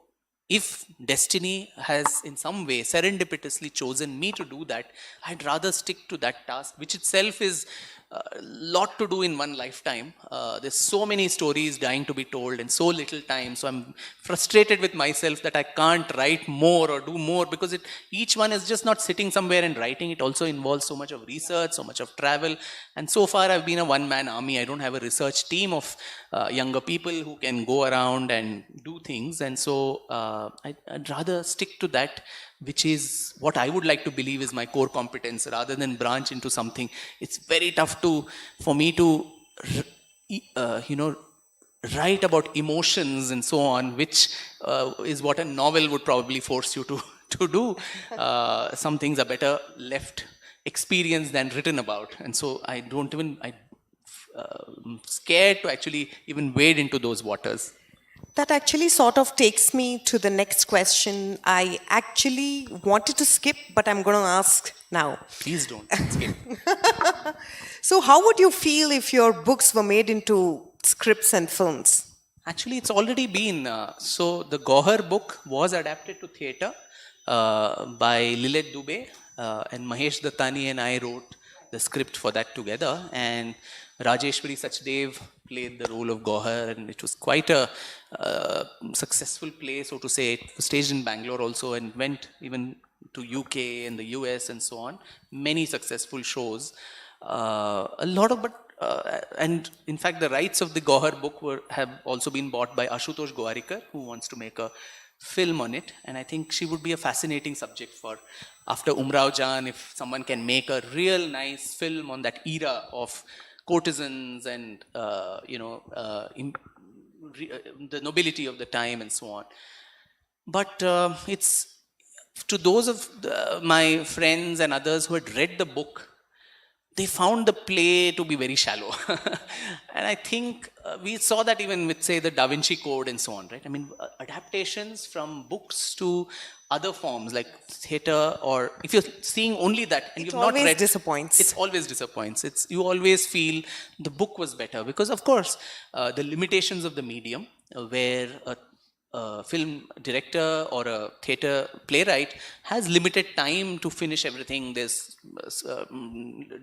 if destiny has in some way serendipitously chosen me to do that, I'd rather stick to that task, which itself is a lot to do in one lifetime. There's so many stories dying to be told and so little time. So I'm frustrated with myself that I can't write more or do more, because each one is just not sitting somewhere and writing. It also involves so much of research, so much of travel. And so far I've been a one-man army. I don't have a research team of younger people who can go around and do things. And so I'd rather stick to that, which is what I would like to believe is my core competence, rather than branch into something. It's very tough for me to, write about emotions and so on, which is what a novel would probably force you to do. Some things are better left experienced than written about. And so I'm scared to actually even wade into those waters. That actually sort of takes me to the next question I actually wanted to skip, but I'm going to ask now. Please don't skip. So, how would you feel if your books were made into scripts and films? Actually, it's already been. So, the Gohar book was adapted to theatre by Lilith Dubey, and Mahesh Dattani and I wrote the script for that together. And Rajeshwari Sachdev played the role of Gohar, and it was quite a successful play, so to say. It was staged in Bangalore also and went even to UK and the US and so on. Many successful shows. And in fact, the rights of the Gohar book have also been bought by Ashutosh Gowarikar, who wants to make a film on it. And I think she would be a fascinating subject for, after Umrao Jan, if someone can make a real nice film on that era of courtesans and the nobility of the time and so on. But it's to those of my friends and others who had read the book, they found the play to be very shallow. And I think we saw that even with, say, the Da Vinci Code and so on, right? I mean, adaptations from books to other forms like theatre, or if you're seeing only that and you've not read, It always disappoints. You always feel the book was better, because of course the limitations of the medium, where a film director or a theatre playwright has limited time to finish everything. There's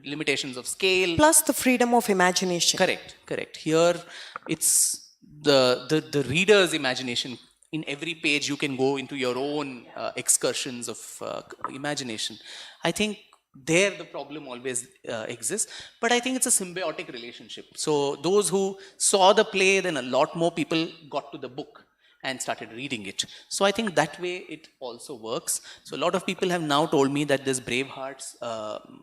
limitations of scale. Plus the freedom of imagination. Correct. Here, it's the reader's imagination. In every page, you can go into your own excursions of imagination. I think there the problem always exists, but I think it's a symbiotic relationship. So those who saw the play, then a lot more people got to the book and started reading it. So I think that way it also works. So a lot of people have now told me that this Bravehearts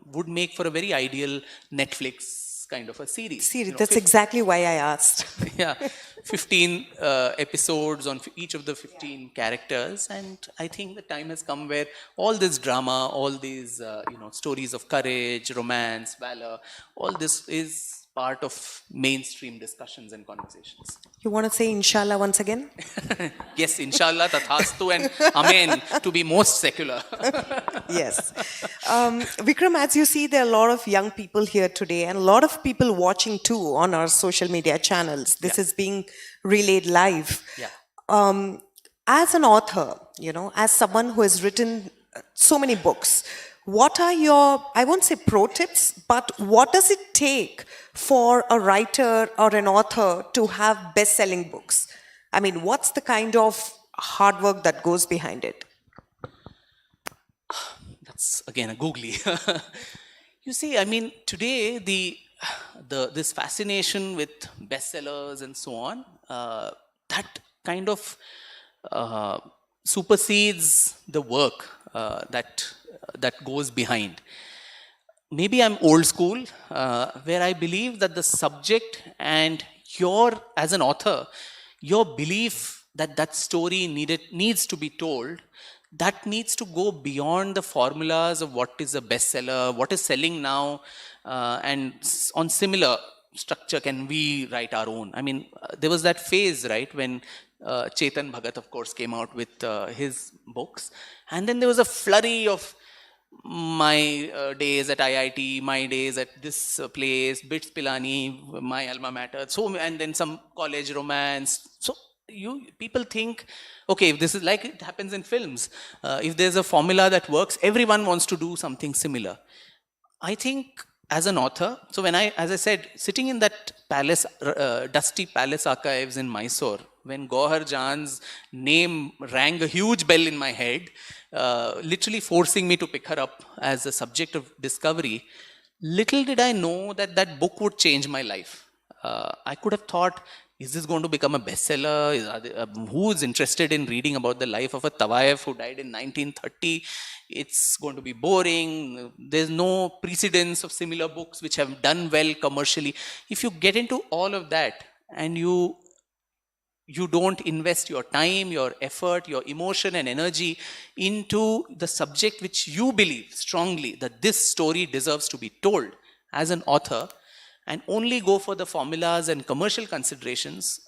would make for a very ideal Netflix kind of a series. That's exactly why I asked. Yeah, 15 episodes on each of the 15 characters. And I think the time has come where all this drama, all these stories of courage, romance, valor, all this is part of mainstream discussions and conversations. You want to say inshallah once again? Yes, inshallah, tathastu, and amen, to be most secular. Yes. Vikram, as you see, there are a lot of young people here today and a lot of people watching too on our social media channels. This is being relayed live. Yeah. As an author, as someone who has written so many books, What are your, I won't say pro tips, but what does it take for a writer or an author to have best-selling books? I mean, what's the kind of hard work that goes behind it? That's again a googly. You see, I mean, today the this fascination with bestsellers and so on, that kind of uh, supersedes the work that goes behind. Maybe I'm old school, where I believe that the subject and as an author, your belief that that story needs to be told, that needs to go beyond the formulas of what is a bestseller, what is selling now, and on similar structure can we write our own. I mean, there was that phase, right, when Chetan Bhagat, of course, came out with his books, and then there was a flurry of my days at IIT, my days at this place, Bits Pilani, my alma mater, so and then some college romance. So people think, okay, if this is like it happens in films, if there's a formula that works, everyone wants to do something similar. I think as an author, so as I said, sitting in that palace, dusty palace archives in Mysore, when Gohar Jan's name rang a huge bell in my head, literally forcing me to pick her up as a subject of discovery, little did I know that that book would change my life. I could have thought, is this going to become a bestseller? Who is interested in reading about the life of a Tawayef who died in 1930? It's going to be boring. There's no precedence of similar books which have done well commercially. If you get into all of that and you don't invest your time, your effort, your emotion and energy into the subject which you believe strongly that this story deserves to be told as an author, and only go for the formulas and commercial considerations,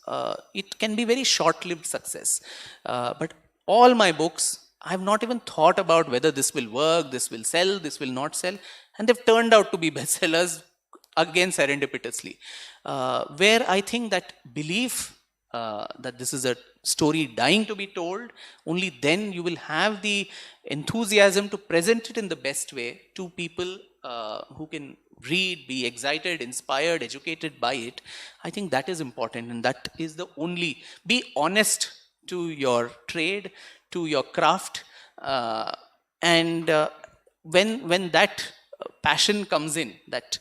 it can be very short-lived success. But all my books, I've not even thought about whether this will work, this will sell, this will not sell, and they've turned out to be bestsellers, again serendipitously. Where I think that belief that this is a story dying to be told, only then you will have the enthusiasm to present it in the best way to people who can read, be excited, inspired, educated by it. I think that is important, and that is the only. Be honest to your trade, to your craft, and when that passion comes in, that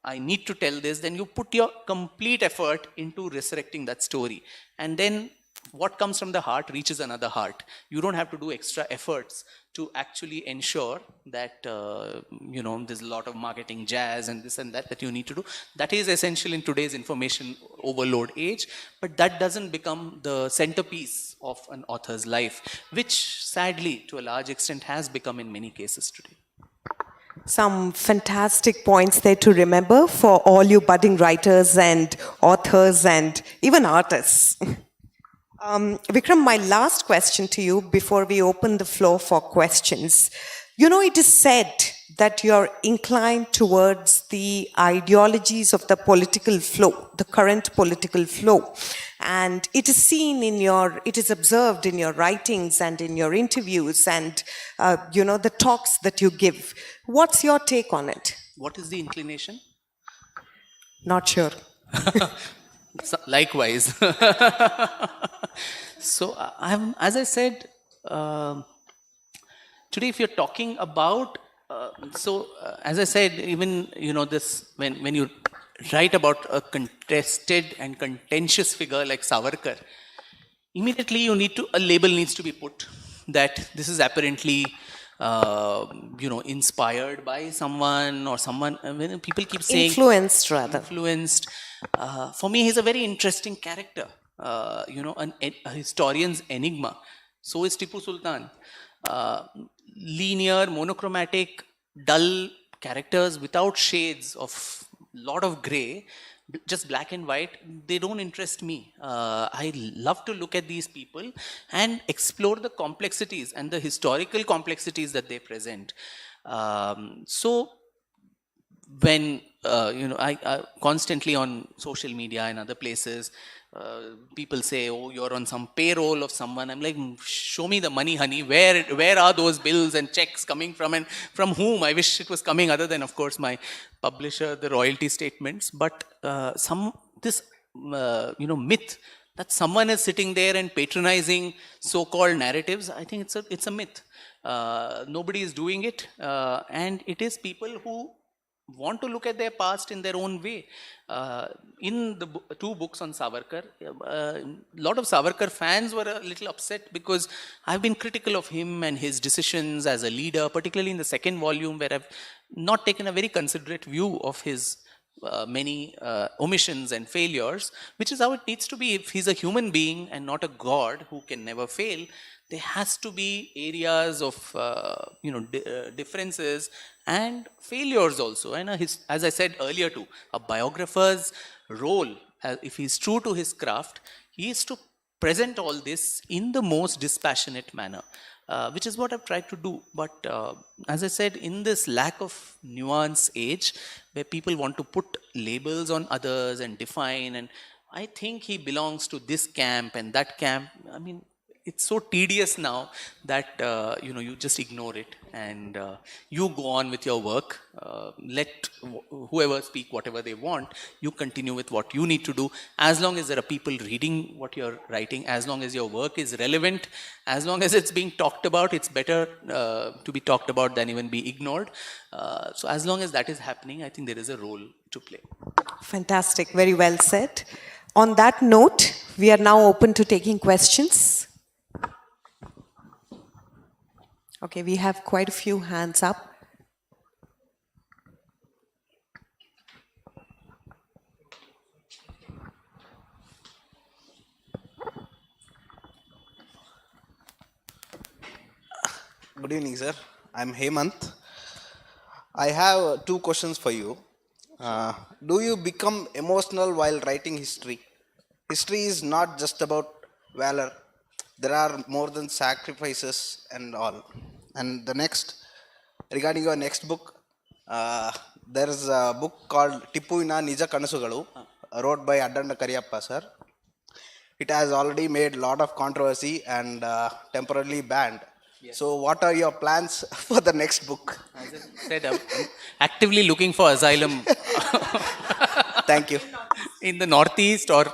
I need to tell this, then you put your complete effort into resurrecting that story. And then what comes from the heart reaches another heart. You don't have to do extra efforts to actually ensure that, there's a lot of marketing jazz and this and that you need to do. That is essential in today's information overload age, but that doesn't become the centerpiece of an author's life, which sadly, to a large extent, has become in many cases today. Some fantastic points there to remember for all you budding writers and authors and even artists. Vikram, my last question to you before we open the floor for questions. You know, it is said that you're inclined towards the ideologies of the political flow, the current political flow. And it is seen it is observed in your writings and in your interviews and, the talks that you give. What's your take on it? What is the inclination? Not sure. So, likewise. So, as I said, today, if you're talking about, as I said, even this when you write about a contested and contentious figure like Savarkar, immediately a label needs to be put that this is apparently inspired by someone or someone. When people keep saying influenced. For me, he's a very interesting character. A historian's enigma. So is Tipu Sultan. Linear, monochromatic, dull characters without shades of lot of gray, just black and white, they don't interest me. I love to look at these people and explore the complexities and the historical complexities that they present. So when I constantly on social media and other places, people say, "Oh, you're on some payroll of someone." I'm like, show me the money, honey. Where are those bills and checks coming from, and from whom? I wish it was coming, other than, of course, my publisher, the royalty statements. But myth that someone is sitting there and patronizing so-called narratives, I think it's a myth. Nobody is doing it, and it is people who want to look at their past in their own way. In the two books on Savarkar, a lot of Savarkar fans were a little upset because I've been critical of him and his decisions as a leader, particularly in the second volume, where I've not taken a very considerate view of his many omissions and failures, which is how it needs to be. If he's a human being and not a god who can never fail, there has to be areas of differences and failures also. And as I said earlier too, a biographer's role, if he's true to his craft, he is to present all this in the most dispassionate manner, which is what I've tried to do. But as I said, in this lack of nuance age, where people want to put labels on others and define, and I think he belongs to this camp and that camp. I mean, it's so tedious now that you just ignore it and you go on with your work. Let whoever speak whatever they want. You continue with what you need to do. As long as there are people reading what you're writing, as long as your work is relevant, as long as it's being talked about, it's better to be talked about than even be ignored. So as long as that is happening, I think there is a role to play. Fantastic. Very well said. On that note, we are now open to taking questions. Okay, we have quite a few hands up. Good evening, sir. I'm Hemant. I have two questions for you. Do you become emotional while writing history? History is not just about valor. There are more than sacrifices and all. And the next, regarding your next book, there is a book called Tippuina Nija Kanasugalu, wrote by Adanda Kariyappa, sir. It has already made a lot of controversy and temporarily banned. Yes. So what are your plans for the next book? As I said, I'm actively looking for asylum. Thank you. In the Northeast, or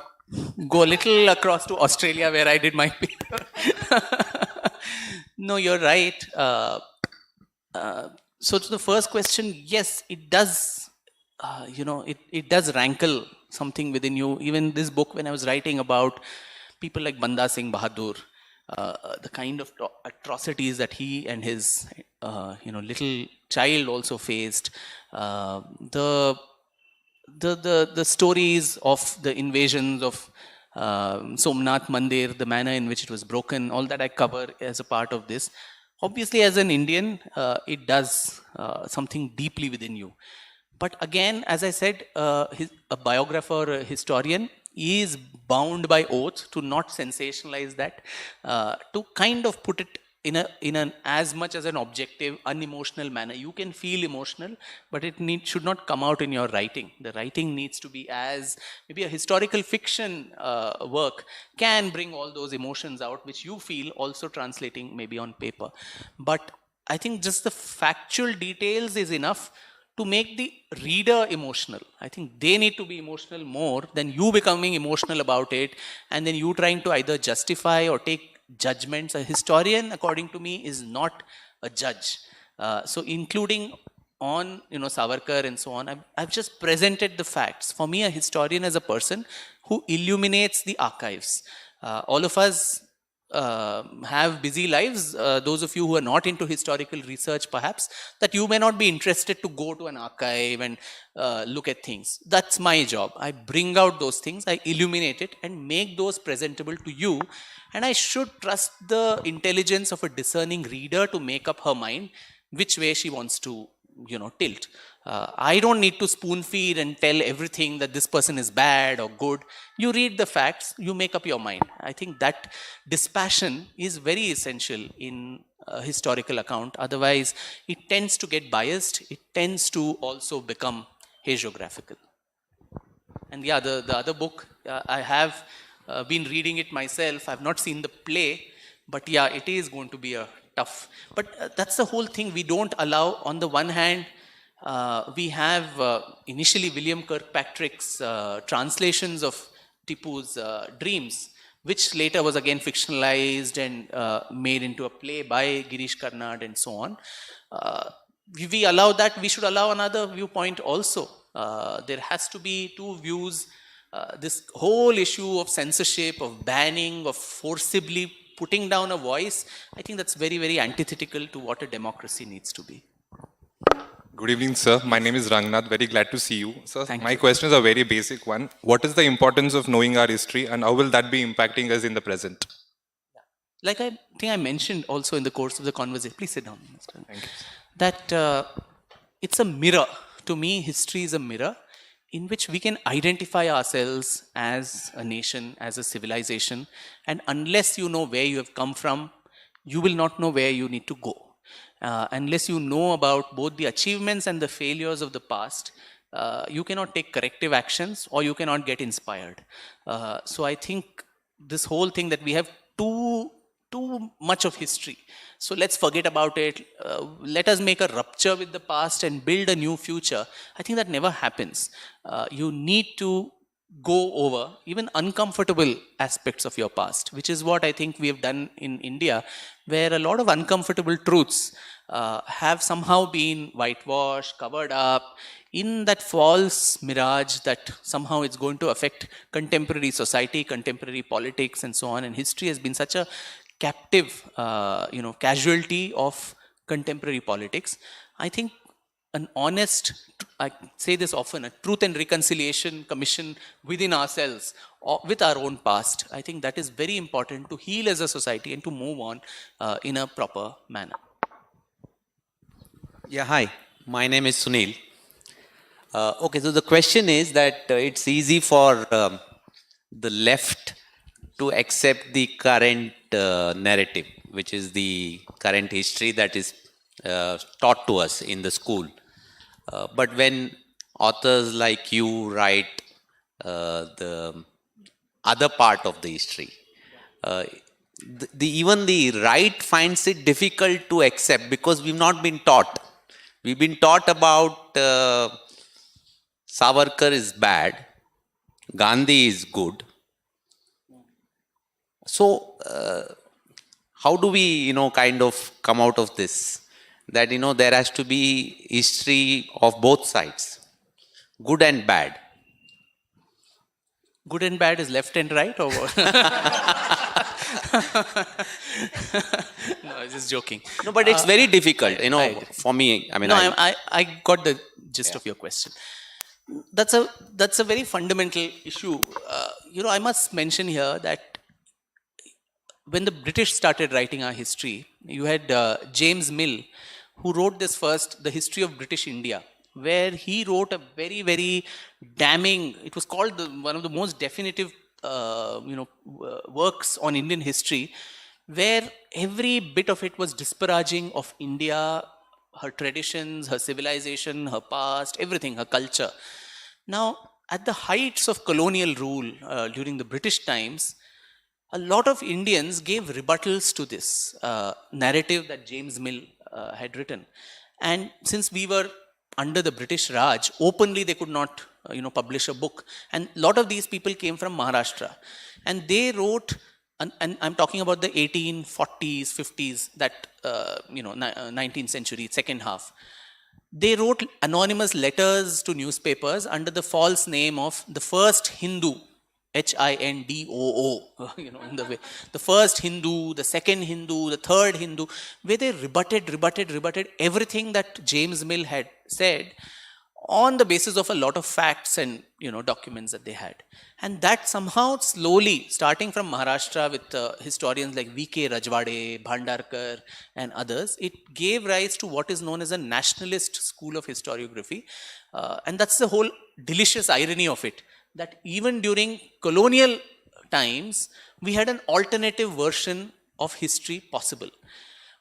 go a little across to Australia where I did my paper. No, you're right. So to the first question, yes, it does, it does rankle something within you. Even this book, when I was writing about people like Banda Singh Bahadur, the kind of atrocities that he and his, little child also faced, the stories of the invasions of Somnath Mandir, the manner in which it was broken, all that I cover as a part of this. Obviously, as an Indian, it does something deeply within you. But again, as I said, a biographer, a historian, is bound by oath to not sensationalize that, to kind of put it in an as much as an objective, unemotional manner. You can feel emotional, but it should not come out in your writing. The writing needs to be as, maybe a historical fiction work can bring all those emotions out, which you feel, also translating maybe on paper. But I think just the factual details is enough to make the reader emotional. I think they need to be emotional more than you becoming emotional about it, and then you trying to either justify or take judgments. A historian, according to me, is not a judge. So including on Savarkar and so on, I've just presented the facts. For me, a historian is a person who illuminates the archives. All of us have busy lives. Those of you who are not into historical research, perhaps, that you may not be interested to go to an archive and look at things. That's my job. I bring out those things, I illuminate it and make those presentable to you. And I should trust the intelligence of a discerning reader to make up her mind which way she wants to tilt. I don't need to spoon feed and tell everything that this person is bad or good. You read the facts, you make up your mind. I think that dispassion is very essential in a historical account. Otherwise, it tends to get biased. It tends to also become hagiographical. And yeah, the other book, I have been reading it myself. I've not seen the play, But yeah, it is going to be a tough. But that's the whole thing. We don't allow, on the one hand, we have initially William Kirkpatrick's translations of Tipu's dreams, which later was again fictionalized and made into a play by Girish Karnad and so on. We allow that, we should allow another viewpoint also. There has to be two views. This whole issue of censorship, of banning, of forcibly putting down a voice, I think that's very, very antithetical to what a democracy needs to be. Good evening, sir. My name is Rangnath. Very glad to see you. Sir, Thank my you. question is a very basic one. What is the importance of knowing our history and how will that be impacting us in the present? Like I think I mentioned also in the course of the conversation, please sit down. Thank you. That it's a mirror. To me, history is a mirror in which we can identify ourselves as a nation, as a civilization. And unless you know where you have come from, you will not know where you need to go. Unless you know about both the achievements and the failures of the past, you cannot take corrective actions or you cannot get inspired. So I think this whole thing that we have too much of history. So let's forget about it. Let us make a rupture with the past and build a new future. I think that never happens. You need to go over even uncomfortable aspects of your past, which is what I think we have done in India, where a lot of uncomfortable truths have somehow been whitewashed, covered up, in that false mirage that somehow it's going to affect contemporary society, contemporary politics, and so on. And history has been such a captive, casualty of contemporary politics. I think an honest, I say this often, a truth and reconciliation commission within ourselves, or with our own past, I think that is very important to heal as a society and to move on in a proper manner. Yeah, hi. My name is Sunil. Okay, so the question is that it's easy for the left to accept the current narrative, which is the current history that is taught to us in the school. But when authors like you write the other part of the history, even the right finds it difficult to accept because we've not been taught. We've been taught about Savarkar is bad, Gandhi is good. So, how do we, kind of come out of this? That, there has to be history of both sides, good and bad. Good and bad is left and right, or what? No, I was just joking. No, but it's very difficult, right. for me. I mean, No, I got the gist of your question. That's a very fundamental issue. I must mention here that when the British started writing our history, you had James Mill, who wrote this first, The History of British India, where he wrote a very, very damning, it was called one of the most definitive works on Indian history, where every bit of it was disparaging of India, her traditions, her civilization, her past, everything, her culture. Now, at the heights of colonial rule during the British times, a lot of Indians gave rebuttals to this narrative that James Mill had written. And since we were under the British Raj, openly they could not publish a book. And a lot of these people came from Maharashtra. And they wrote, and I'm talking about the 1840s, 50s, that 19th century, second half. They wrote anonymous letters to newspapers under the false name of the first Hindu, Hindoo, in the way. The first Hindu, the second Hindu, the third Hindu, where they rebutted everything that James Mill had said on the basis of a lot of facts and documents that they had. And that somehow slowly, starting from Maharashtra with historians like V.K. Rajwade, Bhandarkar and others, it gave rise to what is known as a nationalist school of historiography. And that's the whole delicious irony of it, that even during colonial times, we had an alternative version of history possible.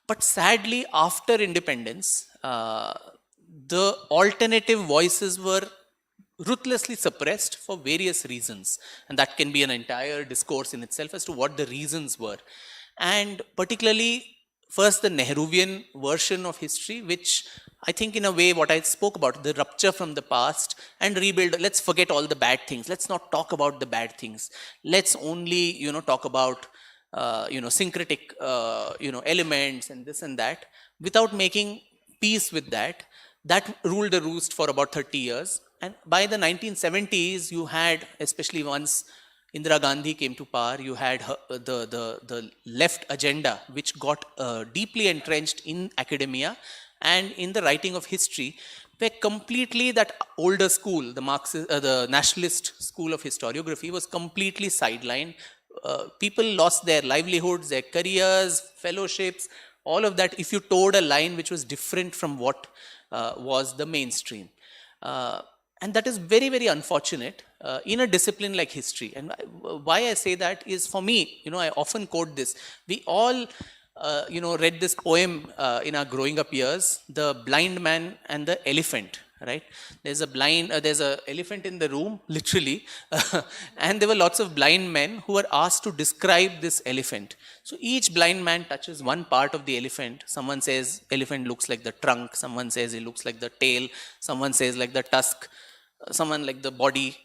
But sadly, after independence, the alternative voices were ruthlessly suppressed for various reasons. And that can be an entire discourse in itself as to what the reasons were. and particularly first the Nehruvian version of history, which I think in a way what I spoke about, the rupture from the past and rebuild. Let's forget all the bad things. Let's not talk about the bad things. Let's only, talk about, syncretic, elements and this and that, without making peace with that. That ruled the roost for about 30 years. And by the 1970s, you had, especially once Indira Gandhi came to power, you had the left agenda, which got deeply entrenched in academia and in the writing of history, where completely that older school, the Marxist, the nationalist school of historiography, was completely sidelined. People lost their livelihoods, their careers, fellowships, all of that, if you towed a line which was different from what was the mainstream. And that is very, very unfortunate in a discipline like history. And why I say that is, for me, I often quote this. We all, read this poem in our growing up years, The Blind Man and the Elephant. Right? There's a elephant in the room, literally, and there were lots of blind men who were asked to describe this elephant. So each blind man touches one part of the elephant. Someone says elephant looks like the trunk. Someone says it looks like the tail. Someone says like the tusk. Someone like the body.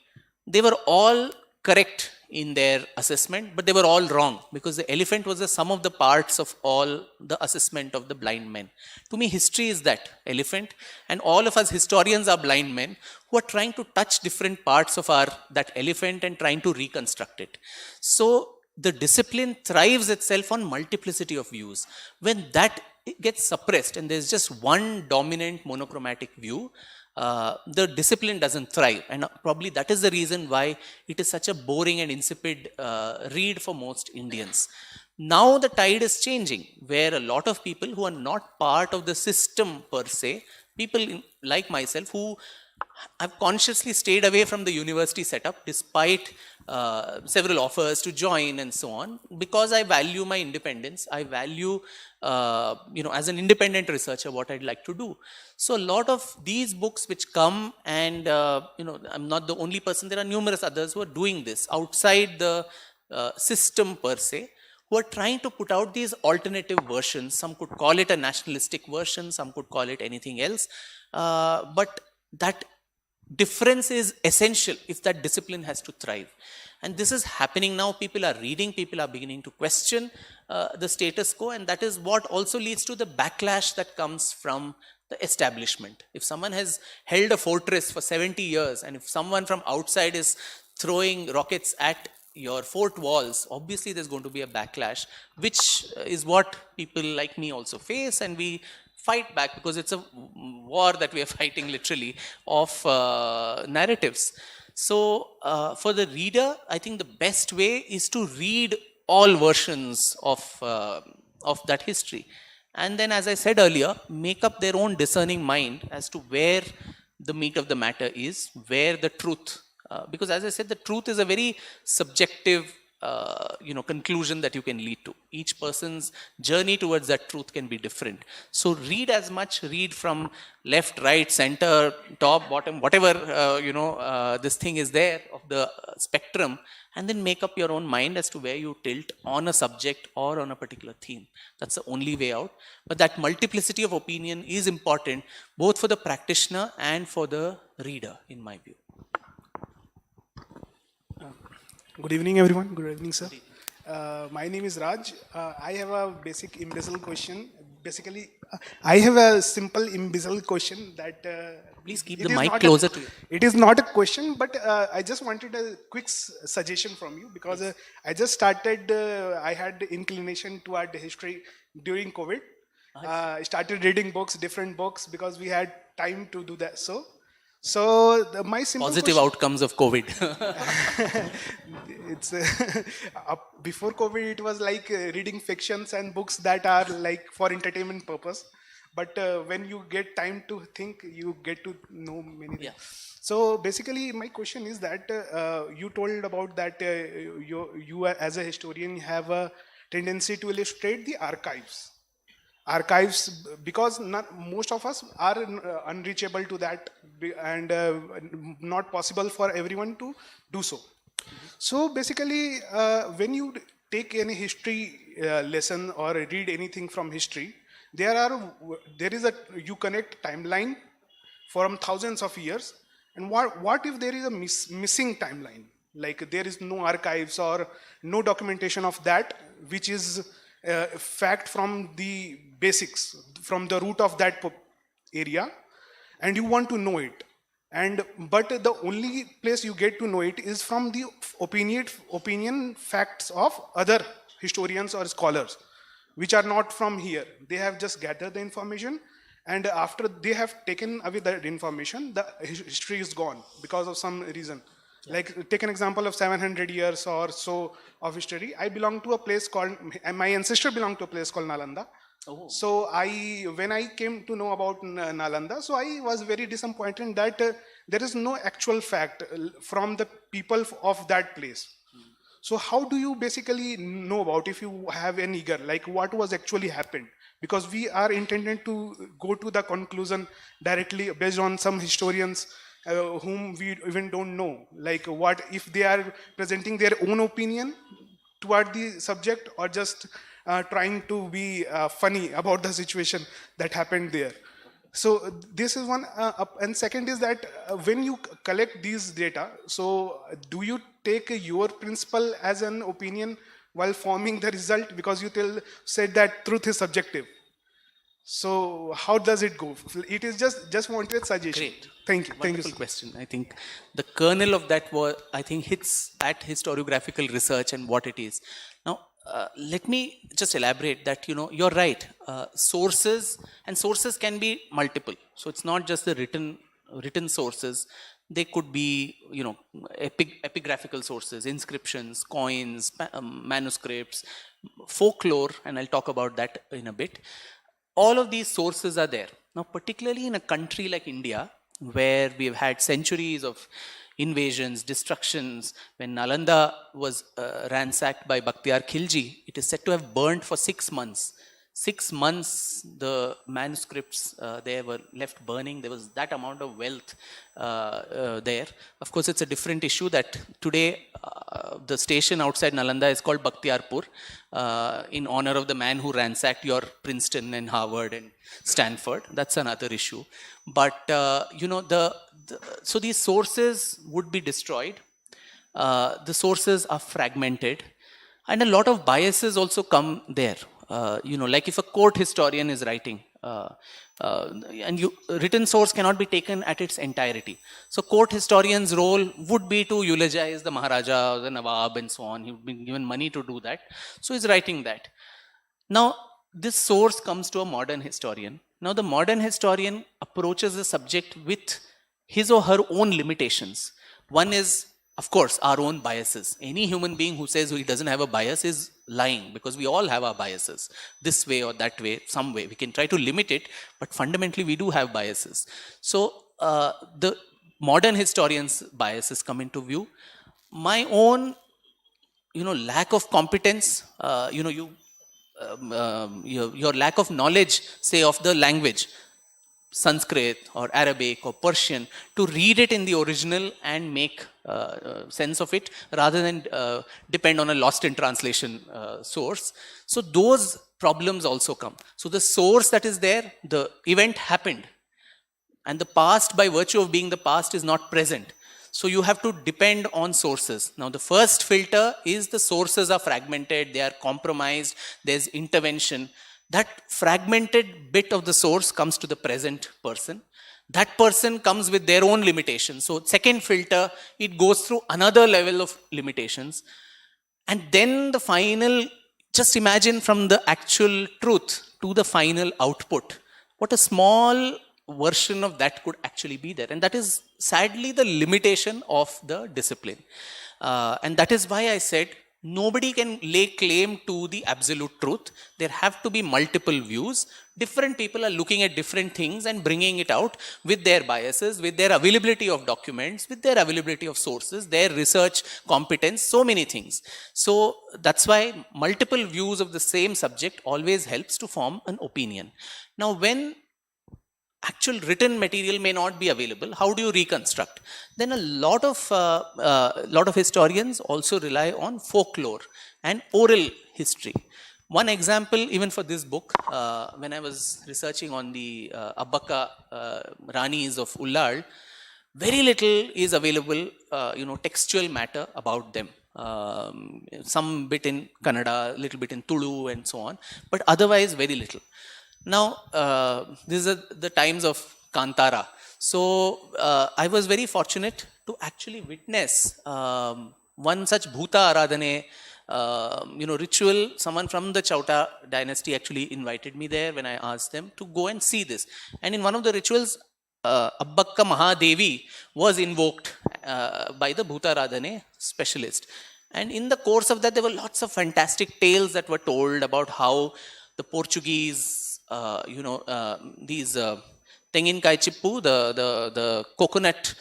They were all correct in their assessment, but they were all wrong, because the elephant was the sum of the parts of all the assessment of the blind men. To me, history is that elephant, and all of us historians are blind men who are trying to touch different parts of that elephant and trying to reconstruct it. So the discipline thrives itself on multiplicity of views. When that gets suppressed and there's just one dominant monochromatic view, the discipline doesn't thrive, and probably that is the reason why it is such a boring and insipid read for most Indians. Now the tide is changing, where a lot of people who are not part of the system per se, people like myself who have consciously stayed away from the university setup despite several offers to join and so on, because I value my independence. I value, as an independent researcher, what I'd like to do. So a lot of these books which come, and I'm not the only person. There are numerous others who are doing this outside the system per se, who are trying to put out these alternative versions. Some could call it a nationalistic version. Some could call it anything else. But that difference is essential if that discipline has to thrive. And this is happening now. People are reading, people are beginning to question the status quo, and that is what also leads to the backlash that comes from the establishment. If someone has held a fortress for 70 years, and if someone from outside is throwing rockets at your fort walls, obviously there's going to be a backlash, which is what people like me also face, and we fight back, because it's a war that we are fighting, literally, of narratives. So for the reader, I think the best way is to read all versions of that history, and then, as I said earlier, make up their own discerning mind as to where the meat of the matter is, where the truth, because as I said, the truth is a very subjective conclusion that you can lead to. Each person's journey towards that truth can be different. So read as much, read from left, right, center, top, bottom, whatever, this thing is there of the spectrum, and then make up your own mind as to where you tilt on a subject or on a particular theme. That's the only way out. But that multiplicity of opinion is important, both for the practitioner and for the reader, in my view. Good evening, everyone. Good evening, sir. My name is Raj. I have a basic imbecile question. Basically, I have a simple imbecile question that... Please keep the mic closer to you. It is not a question, but I just wanted a quick suggestion from you, because I just started, I had inclination toward history during COVID. I started reading books, different books, because we had time to do that. So my simple positive question, outcomes of COVID. it's before COVID, it was like reading fictions and books that are like for entertainment purpose. But when you get time to think, you get to know many things. Yeah. So basically, my question is that you told about that you as a historian have a tendency to illustrate the archives, because most of us are unreachable to that, and not possible for everyone to do so. So basically, when you take any history lesson or read anything from history, there is a, you connect timeline from thousands of years, and what if there is a missing timeline, like there is no archives or no documentation of that, which is fact from the basics, from the root of that area, and you want to know it, and but the only place you get to know it is from the opinion facts of other historians or scholars, which are not from here. They have just gathered the information, and after they have taken away that information, the history is gone because of some reason. Like, take an example of 700 years or so of history. I belong to a place called, my ancestor belonged to a place called Nalanda. So when I came to know about Nalanda, so I was very disappointed that there is no actual fact from the people of that place. So how do you basically know about, if you have an eager, like what was actually happened? Because we are intended to go to the conclusion directly based on some historians whom we even don't know. Like, what if they are presenting their own opinion toward the subject, or just trying to be funny about the situation that happened there. So this is one, and second is that when you collect these data, so do you take your principle as an opinion while forming the result? Because you said that truth is subjective. So how does it go? It is just wanted suggestion. Great. Thank you. Wonderful question. I think the kernel of that hits at historiographical research and what it is. Now, let me just elaborate that, you're right. Sources can be multiple. So it's not just the written sources. They could be, epigraphical sources, inscriptions, coins, manuscripts, folklore, and I'll talk about that in a bit. All of these sources are there. Now, particularly in a country like India, where we've had centuries of invasions, destructions. When Nalanda was ransacked by Bakhtiyar Khilji, it is said to have burnt for 6 months. 6 months, the manuscripts there were left burning. There was that amount of wealth there. Of course, it's a different issue that today the station outside Nalanda is called Bakhtiyarpur in honor of the man who ransacked your Princeton and Harvard and Stanford. That's another issue. But, so these sources would be destroyed. The sources are fragmented. And a lot of biases also come there. Like if a court historian is writing, written source cannot be taken at its entirety. So court historian's role would be to eulogize the Maharaja or the Nawab and so on. He would be given money to do that. So he's writing that. Now, this source comes to a modern historian. Now, the modern historian approaches the subject with his or her own limitations. One is, of course, our own biases. Any human being who says he doesn't have a bias is lying, because we all have our biases, this way or that way, some way. We can try to limit it, but fundamentally we do have biases. So the modern historian's biases come into view. My own, lack of competence, your lack of knowledge, say, of the language, Sanskrit or Arabic or Persian, to read it in the original and make sense of it, rather than depend on a lost in translation source. So those problems also come. So the source that is there, the event happened, and the past, by virtue of being the past, is not present. So you have to depend on sources. Now, the first filter is the sources are fragmented, they are compromised, there's intervention. That fragmented bit of the source comes to the present person. That person comes with their own limitations. So second filter, it goes through another level of limitations. And then the final, just imagine from the actual truth to the final output, what a small version of that could actually be there. And that is sadly the limitation of the discipline. And that is why I said, nobody can lay claim to the absolute truth. There have to be multiple views. Different people are looking at different things and bringing it out with their biases, with their availability of documents, with their availability of sources, their research competence, so many things. So that's why multiple views of the same subject always helps to form an opinion. Now, when actual written material may not be available, how do you reconstruct? Then a lot of historians also rely on folklore. and oral history. One example, even for this book, when I was researching on the Abbaka Ranis of Ullal, very little is available, textual matter about them. Some bit in Kannada, little bit in Tulu, and so on, but otherwise very little. Now, these are the times of Kantara. So, I was very fortunate to actually witness one such Bhuta Aradhane, ritual. Someone from the Chauta dynasty actually invited me there when I asked them to go and see this. And in one of the rituals, Abbakka Mahadevi was invoked by the Bhuta Aradhane specialist. And in the course of that, there were lots of fantastic tales that were told about how the Portuguese, these Tenginkai Chippu, the coconut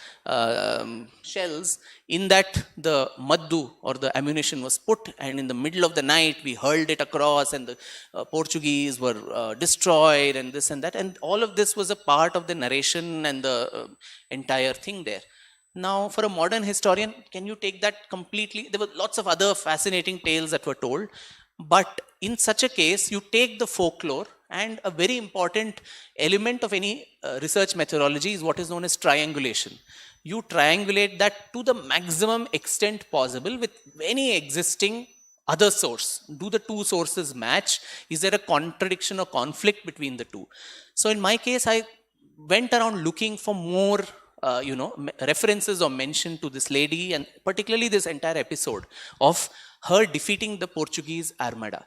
shells, in that the maddu or the ammunition was put, and in the middle of the night we hurled it across, and the Portuguese were destroyed, and this and that. And all of this was a part of the narration and the entire thing there. Now, for a modern historian, can you take that completely? There were lots of other fascinating tales that were told, but in such a case, you take the folklore, and a very important element of any research methodology is what is known as triangulation. You triangulate that to the maximum extent possible with any existing other source. Do the two sources match? Is there a contradiction or conflict between the two? So in my case, I went around looking for more references or mention to this lady, and particularly this entire episode of her defeating the Portuguese Armada.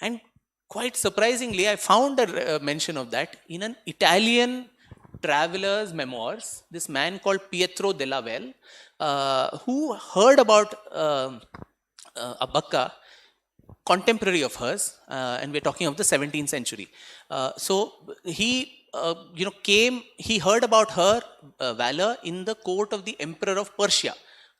And quite surprisingly, I found a mention of that in an Italian traveler's memoirs. This man called Pietro della Vel, who heard about Abbakka, contemporary of hers, and we're talking of the 17th century. So he he heard about her valor in the court of the Emperor of Persia,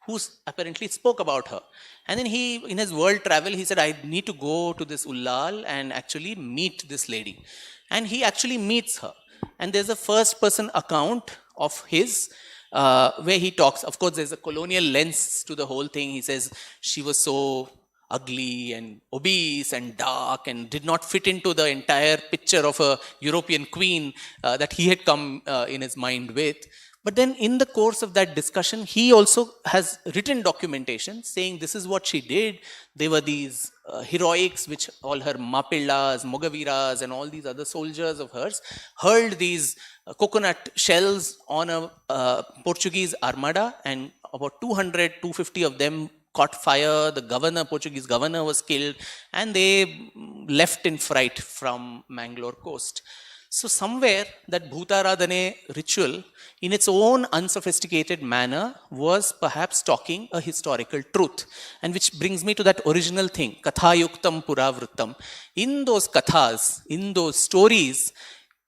who apparently spoke about her. And then he, in his world travel, he said, I need to go to this Ullal and actually meet this lady. And he actually meets her. And there's a first person account of his, where he talks. Of course, there's a colonial lens to the whole thing. He says, she was so ugly and obese and dark and did not fit into the entire picture of a European queen that he had come in his mind with. But then in the course of that discussion, he also has written documentation saying this is what she did. There were these heroics which all her Mapillas, Mogaviras and all these other soldiers of hers hurled these coconut shells on a Portuguese armada, and about 200, 250 of them caught fire. The governor, Portuguese governor, was killed, and they left in fright from Mangalore coast. So somewhere that Bhutaradhane ritual, in its own unsophisticated manner, was perhaps talking a historical truth. And which brings me to that original thing, Kathayuktam Puravrittam. In those kathas, in those stories,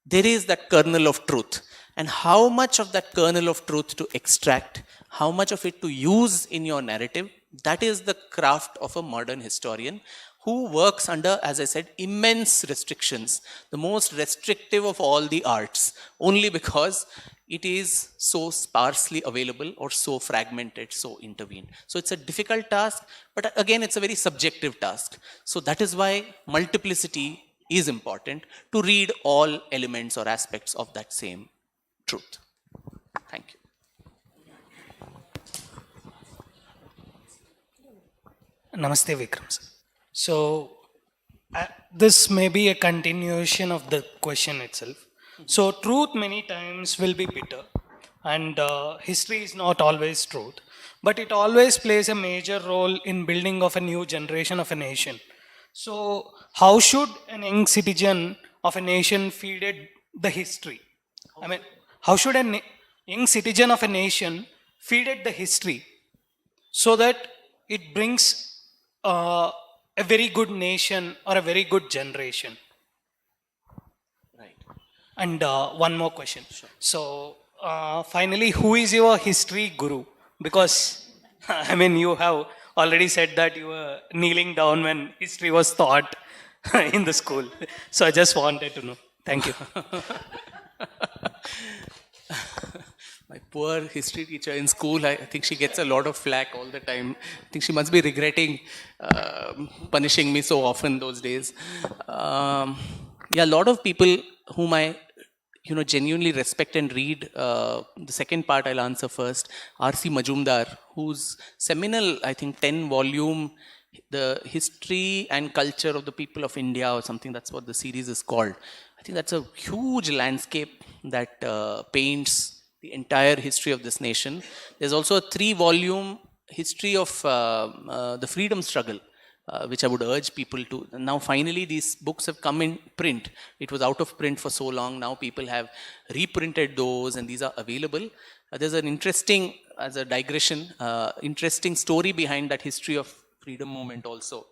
there is that kernel of truth. And how much of that kernel of truth to extract, how much of it to use in your narrative, that is the craft of a modern historian, who works under, as I said, immense restrictions, the most restrictive of all the arts, only because it is so sparsely available or so fragmented, so intervened. So it's a difficult task, but again, it's a very subjective task. So that is why multiplicity is important, to read all elements or aspects of that same truth. Thank you. Namaste, Vikram sir. So, this may be a continuation of the question itself. So, truth many times will be bitter, and history is not always truth, but it always plays a major role in building of a new generation of a nation. So, how should an young citizen of a nation feed it the history? I mean, how should a young citizen of a nation feed it the history so that it brings a very good nation or a very good generation? Right. And one more question. Sure. So, finally, who is your history guru? Because, I mean, you have already said that you were kneeling down when history was taught in the school. So, I just wanted to know. Thank you. My poor history teacher in school, I think she gets a lot of flack all the time. I think she must be regretting punishing me so often those days. Yeah, a lot of people whom I genuinely respect and read. The second part I'll answer first. R.C. Majumdar, whose seminal, I think, 10-volume, The History and Culture of the People of India, or something, that's what the series is called. I think that's a huge landscape that paints the entire history of this nation. There's also a 3-volume history of the freedom struggle, which I would urge people to. Now, finally, these books have come in print. It was out of print for so long. Now, people have reprinted those, and these are available. There's an interesting, as a digression, interesting story behind that history of freedom movement also.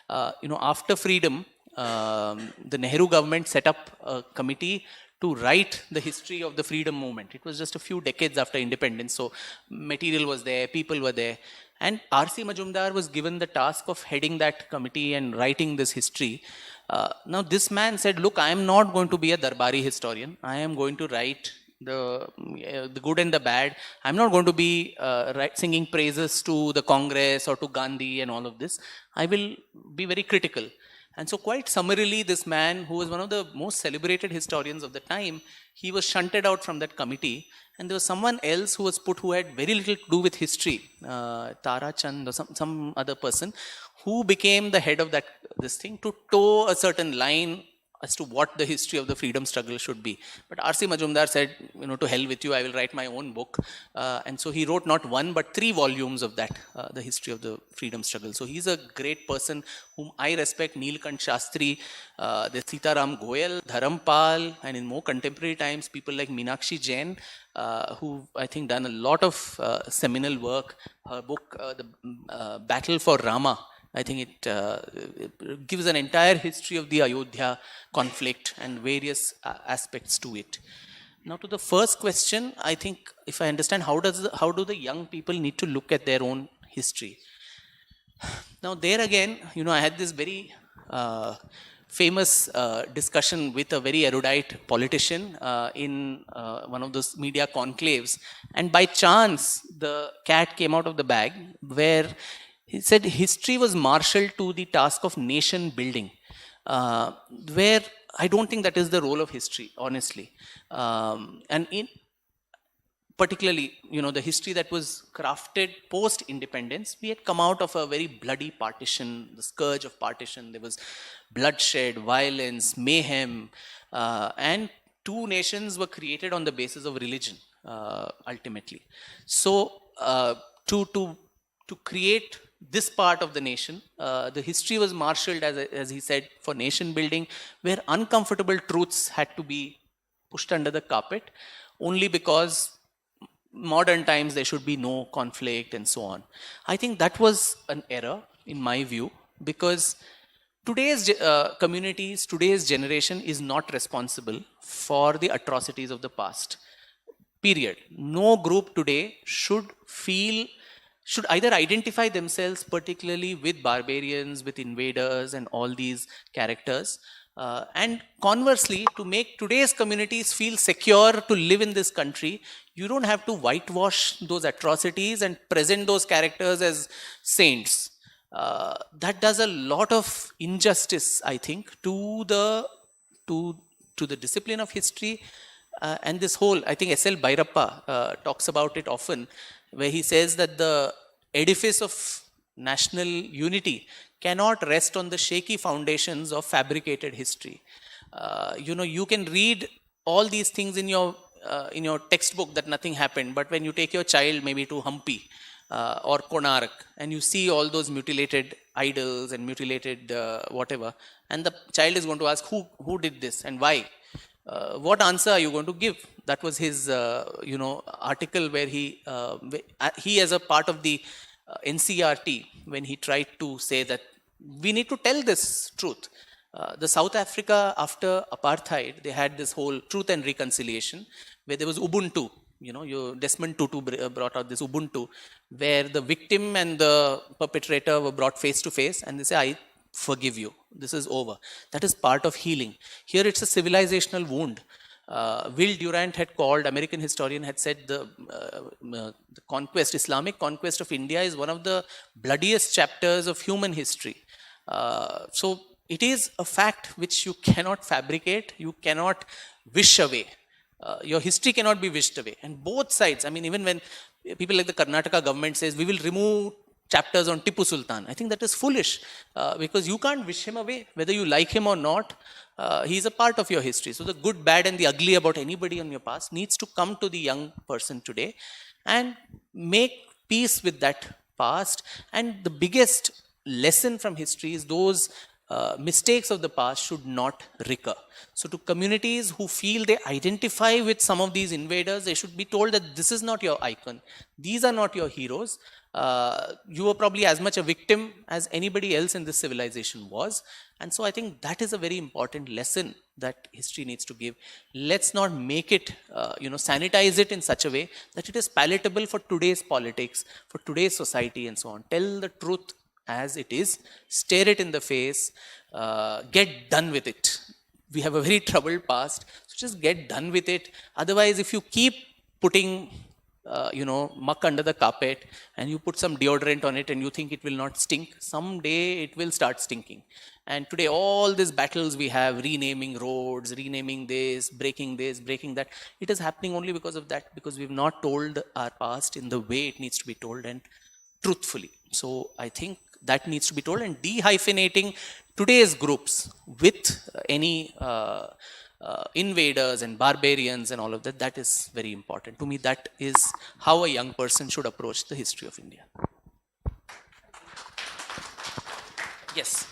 After freedom, the Nehru government set up a committee to write the history of the freedom movement. It was just a few decades after independence, so material was there, people were there. And R.C. Majumdar was given the task of heading that committee and writing this history. Now, this man said, look, I am not going to be a Darbari historian. I am going to write the good and the bad. I'm not going to be singing praises to the Congress or to Gandhi and all of this. I will be very critical. And so quite summarily, this man, who was one of the most celebrated historians of the time, he was shunted out from that committee. And there was someone else who was put, who had very little to do with history, Tara Chand or some other person, who became the head of this thing to toe a certain line as to what the history of the freedom struggle should be. But R.C. Majumdar said, to hell with you, I will write my own book. And so he wrote not 1, but 3 volumes of that, the history of the freedom struggle. So he's a great person whom I respect, Neelkant Shastri, there's Sitaram Goyal, Dharampal, and in more contemporary times, people like Meenakshi Jain, who I think done a lot of seminal work. Her book, The Battle for Rama, I think it gives an entire history of the Ayodhya conflict and various aspects to it. Now, to the first question, I think, if I understand, how do the young people need to look at their own history? Now, there again, I had this very famous discussion with a very erudite politician in one of those media conclaves, and by chance, the cat came out of the bag, where he said history was marshaled to the task of nation building, where I don't think that is the role of history, honestly. And in particularly, the history that was crafted post-independence, we had come out of a very bloody partition, the scourge of partition. There was bloodshed, violence, mayhem, and 2 nations were created on the basis of religion, ultimately. So, to create this part of the nation, the history was marshaled, as he said, for nation building, where uncomfortable truths had to be pushed under the carpet, only because modern times there should be no conflict and so on. I think that was an error, in my view, because today's communities, today's generation is not responsible for the atrocities of the past. Period. No group today should either identify themselves particularly with barbarians, with invaders and all these characters. And conversely, to make today's communities feel secure to live in this country, you don't have to whitewash those atrocities and present those characters as saints. That does a lot of injustice, I think, to the discipline of history. And this whole, I think S.L. Bhairappa talks about it often, where he says that the edifice of national unity cannot rest on the shaky foundations of fabricated history. You can read all these things in your textbook that nothing happened, but when you take your child maybe to Hampi or Konark, and you see all those mutilated idols and mutilated whatever, and the child is going to ask, who did this and why? What answer are you going to give? That was his, article where he as a part of the NCRT, when he tried to say that we need to tell this truth. The South Africa, after apartheid, they had this whole truth and reconciliation, where there was Ubuntu. Desmond Tutu brought out this Ubuntu, where the victim and the perpetrator were brought face to face, and they say, I forgive you. This is over. That is part of healing. Here it's a civilizational wound. Will Durant had called, American historian had said the conquest, Islamic conquest of India is one of the bloodiest chapters of human history. So it is a fact which you cannot fabricate, you cannot wish away. Your history cannot be wished away. And both sides, I mean, even when people like the Karnataka government says, we will remove chapters on Tipu Sultan, I think that is foolish because you can't wish him away, whether you like him or not. He is a part of your history. So the good, bad, and the ugly about anybody on your past needs to come to the young person today and make peace with that past. And the biggest lesson from history is those mistakes of the past should not recur. So to communities who feel they identify with some of these invaders, they should be told that this is not your icon. These are not your heroes. You were probably as much a victim as anybody else in this civilization was. And so I think that is a very important lesson that history needs to give. Let's not make it, sanitize it in such a way that it is palatable for today's politics, for today's society and so on. Tell the truth as it is, stare it in the face, get done with it. We have a very troubled past, so just get done with it. Otherwise, if you keep putting muck under the carpet and you put some deodorant on it and you think it will not stink, someday it will start stinking. And today all these battles we have, renaming roads, renaming this, breaking that, it is happening only because of that, because we've not told our past in the way it needs to be told and truthfully. So I think that needs to be told, and dehyphenating today's groups with any invaders and barbarians and all of that, that is very important. To me, that is how a young person should approach the history of India. Yes.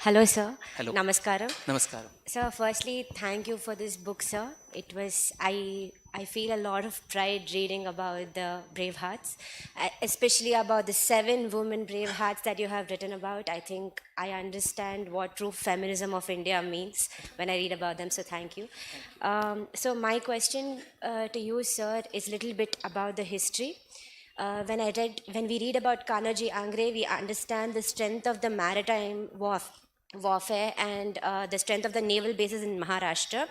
Hello, sir. Hello. Namaskaram. Namaskaram. Sir, firstly, thank you for this book, sir. It was, I feel a lot of pride reading about the brave hearts, especially about the 7 women brave hearts that you have written about. I think I understand what true feminism of India means when I read about them, so thank you. So my question to you, sir, is a little bit about the history. When we read about Kanaji Angre, we understand the strength of the maritime warfare and the strength of the naval bases in Maharashtra.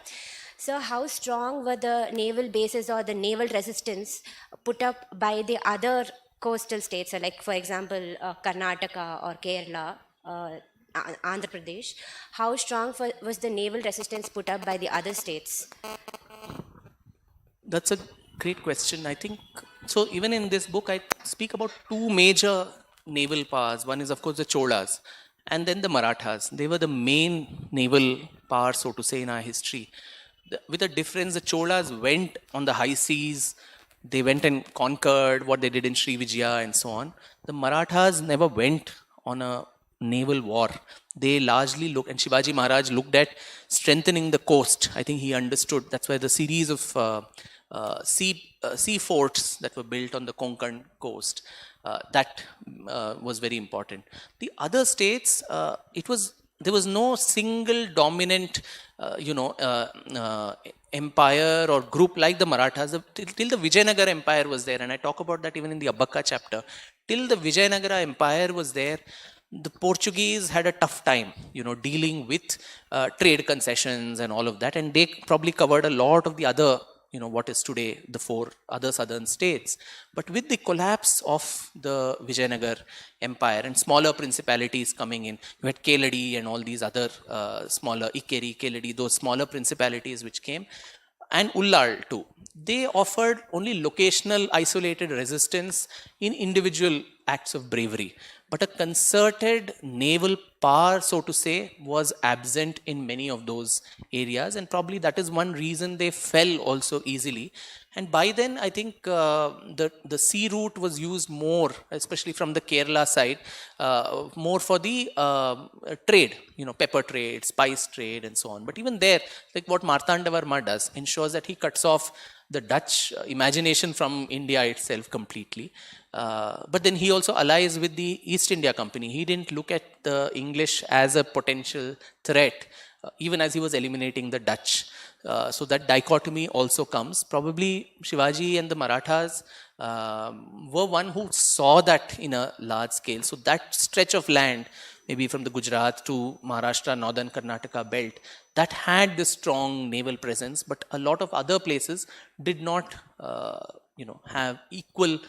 So how strong were the naval bases or the naval resistance put up by the other coastal states, so like for example Karnataka or Kerala, Andhra Pradesh? How strong was the naval resistance put up by the other states? That's a great question. I think, so even in this book, I speak about 2 major naval powers. One is, of course, the Cholas, and then the Marathas. They were the main naval power, so to say, in our history. With a difference, the Cholas went on the high seas, they went and conquered what they did in Sri Vijaya and so on. The Marathas never went on a naval war. They largely looked, and Shivaji Maharaj looked at strengthening the coast. I think he understood. That's why the series of sea forts that were built on the Konkan coast, that was very important. The other states, there was no single dominant empire or group like the Marathas. Till the Vijayanagara Empire was there, and I talk about that even in the Abbaka chapter. Till the Vijayanagara Empire was there, the Portuguese had a tough time, dealing with trade concessions and all of that, and they probably covered a lot of the other, what is today the 4 other southern states. But with the collapse of the Vijayanagar Empire and smaller principalities coming in, you had Keladi and all these other smaller, Ikeri, Keladi, those smaller principalities which came, and Ullal too. They offered only locational, isolated resistance in individual acts of bravery. But a concerted naval power, so to say, was absent in many of those areas, and probably that is one reason they fell also easily. And by then, I think the sea route was used more, especially from the Kerala side, more for the trade, pepper trade, spice trade, and so on. But even there, like what Martanda Varma does, ensures that he cuts off the Dutch imagination from India itself completely. But then he also allies with the East India Company. He didn't look at the English as a potential threat, even as he was eliminating the Dutch. So that dichotomy also comes. Probably Shivaji and the Marathas were one who saw that in a large scale. So that stretch of land maybe from the Gujarat to Maharashtra, northern Karnataka belt, that had this strong naval presence, but a lot of other places did not, have equal,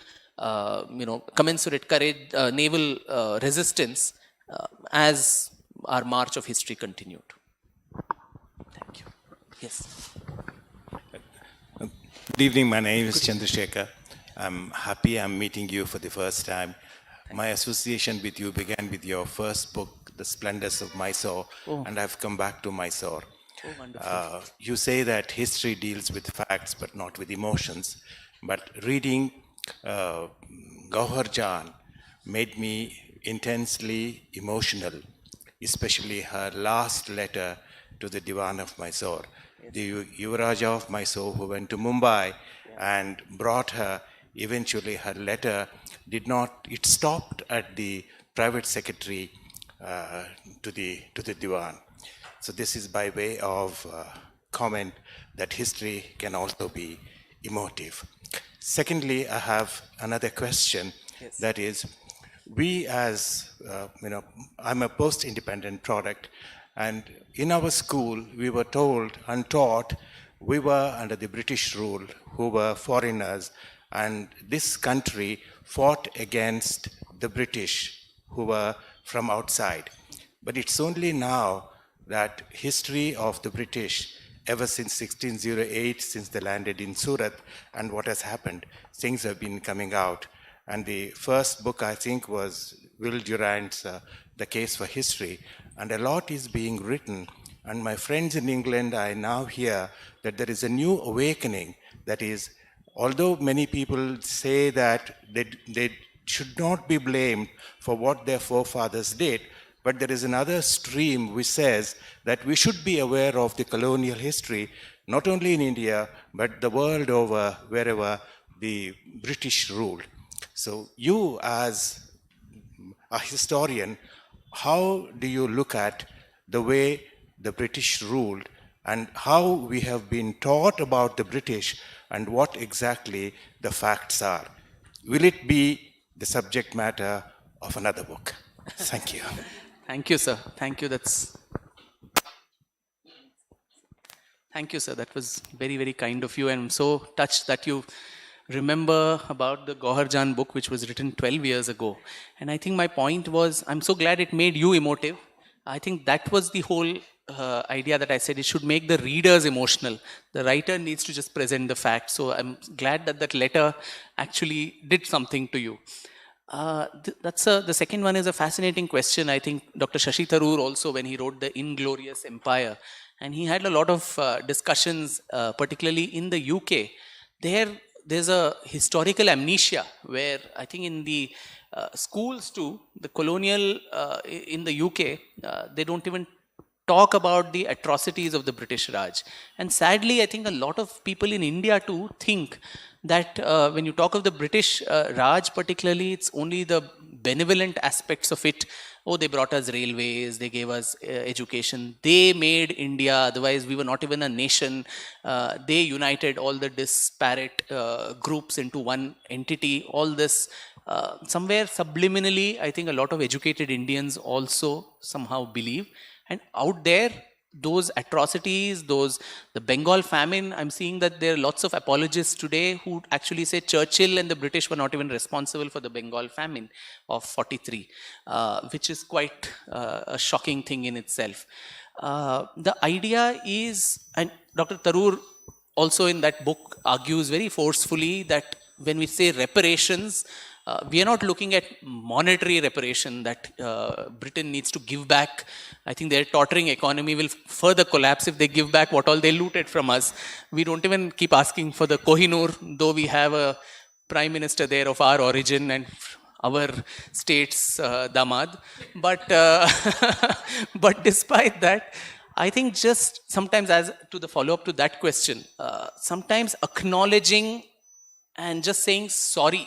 commensurate courage, naval resistance as our march of history continued. Thank you. Yes. Good evening, my name is Chandrasekhar. I'm happy I'm meeting you for the first time. My association with you began with your first book, The Splendors of Mysore, and I've come back to Mysore. Oh, wonderful. You say that history deals with facts but not with emotions, but reading Gauhar Jan made me intensely emotional, especially her last letter to the Diwan of Mysore, the Yuvaraja of Mysore who went to Mumbai and brought her. Eventually, her letter it stopped at the private secretary to the Diwan. So this is by way of comment that history can also be emotive. Secondly, I have another question. Yes. That is, we as, I'm a post-independent product, and in our school, we were told and taught we were under the British rule, who were foreigners, and this country fought against the British, who were from outside. But it's only now that history of the British, ever since 1608, since they landed in Surat, and what has happened, things have been coming out. And the first book, I think, was Will Durant's The Case for History, and a lot is being written. And my friends in England, I now hear that there is a new awakening. That is, although many people say that they should not be blamed for what their forefathers did, but there is another stream which says that we should be aware of the colonial history, not only in India, but the world over, wherever the British ruled. So you, as a historian, how do you look at the way the British ruled and how we have been taught about the British and what exactly the facts are? Will it be the subject matter of another book? Thank you. Thank you, sir. Thank you. Thank you, sir. That was very, very kind of you. And I'm so touched that you remember about the Gauhar Jan book, which was written 12 years ago. And I think my point was, I'm so glad it made you emotive. I think that was the whole idea that I said, it should make the readers emotional. The writer needs to just present the facts. So I'm glad that that letter actually did something to you. The second one is a fascinating question. I think Dr. Shashi Tharoor also, when he wrote The Inglorious Empire, and he had a lot of discussions, particularly in the UK. There's a historical amnesia where I think in the schools too, the colonial in the UK, they don't even talk about the atrocities of the British Raj. And sadly, I think a lot of people in India too think that when you talk of the British Raj particularly, it's only the benevolent aspects of it. Oh, they brought us railways, they gave us education, they made India, otherwise we were not even a nation. They united all the disparate groups into one entity. All this, somewhere subliminally, I think a lot of educated Indians also somehow believe. And out there, those atrocities, the Bengal famine, I'm seeing that there are lots of apologists today who actually say Churchill and the British were not even responsible for the Bengal famine of 43, which is quite a shocking thing in itself. The idea is, and Dr. Tharoor also in that book argues very forcefully that when we say reparations, we are not looking at monetary reparation that Britain needs to give back. I think their tottering economy will further collapse if they give back what all they looted from us. We don't even keep asking for the Kohinoor, though we have a prime minister there of our origin and our state's damad. But, but despite that, I think just sometimes, as to the follow-up to that question, sometimes acknowledging and just saying sorry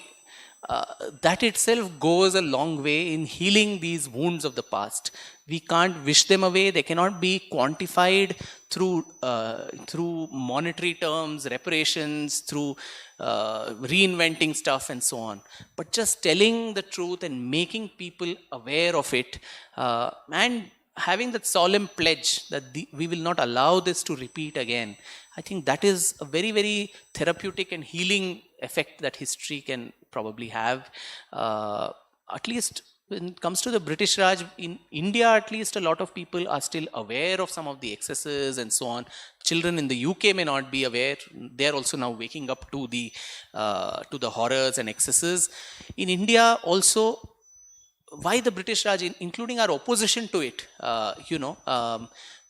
that itself goes a long way in healing these wounds of the past. We can't wish them away. They cannot be quantified through monetary terms, reparations, through reinventing stuff and so on. But just telling the truth and making people aware of it, and having that solemn pledge that we will not allow this to repeat again, I think that is a very, very therapeutic and healing effect that history can probably have. At least when it comes to the British Raj, in India at least, a lot of people are still aware of some of the excesses and so on. Children in the UK may not be aware. They're also now waking up to the horrors and excesses. In India also, why the British Raj, including our opposition to it,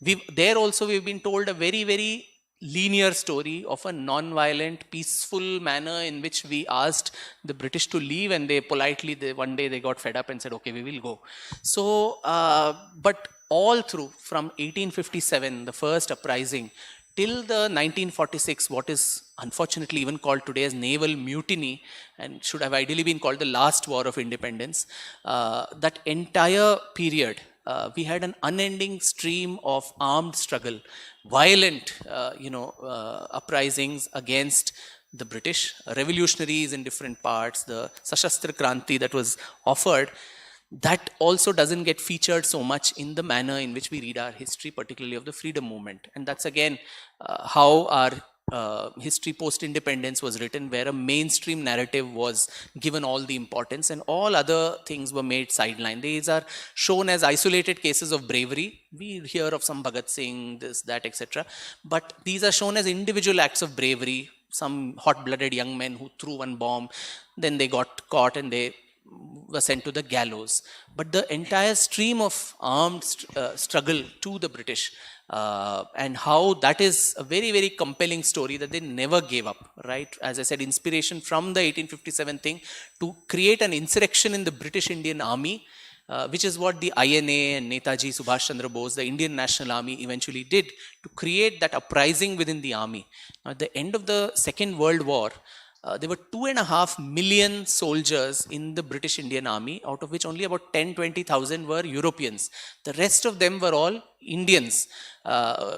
we've been told a very, very linear story of a non-violent, peaceful manner in which we asked the British to leave, and they politely, one day they got fed up and said, okay, we will go. So, but all through, from 1857, the first uprising, till the 1946, what is unfortunately even called today as naval mutiny, and should have ideally been called the last war of independence, that entire period, we had an unending stream of armed struggle, violent, uprisings against the British, revolutionaries in different parts, the Sashastra Kranti that was offered. That also doesn't get featured so much in the manner in which we read our history, particularly of the freedom movement. And that's again how our history post-independence was written, where a mainstream narrative was given all the importance and all other things were made sideline. These are shown as isolated cases of bravery. We hear of some Bhagat Singh, this, that, etc. But these are shown as individual acts of bravery, some hot-blooded young men who threw one bomb, then they got caught and they were sent to the gallows. But the entire stream of armed struggle to the British, and how that is a very, very compelling story that they never gave up, right? As I said, inspiration from the 1857 thing to create an insurrection in the British Indian Army, which is what the INA and Netaji Subhash Chandra Bose, the Indian National Army, eventually did to create that uprising within the army. At the end of the Second World War, there were 2.5 million soldiers in the British Indian Army, out of which only about 10-20,000 were Europeans. The rest of them were all Indians,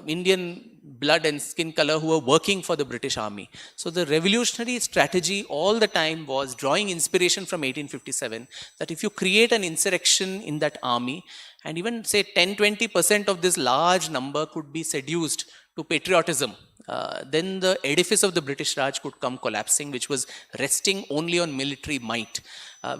Indian blood and skin color, who were working for the British Army. So the revolutionary strategy all the time was drawing inspiration from 1857, that if you create an insurrection in that army, and even say 10-20% of this large number could be seduced to patriotism, then the edifice of the British Raj could come collapsing, which was resting only on military might,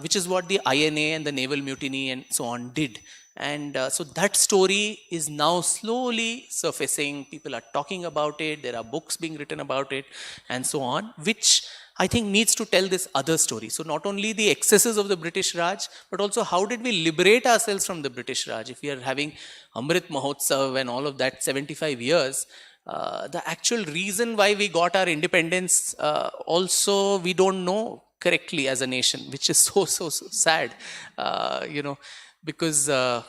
which is what the INA and the naval mutiny and so on did. And so that story is now slowly surfacing. People are talking about it. There are books being written about it and so on, which I think needs to tell this other story. So not only the excesses of the British Raj, but also how did we liberate ourselves from the British Raj? If we are having Amrit Mahotsav and all of that, 75 years, the actual reason why we got our independence also we don't know correctly as a nation, which is so sad, because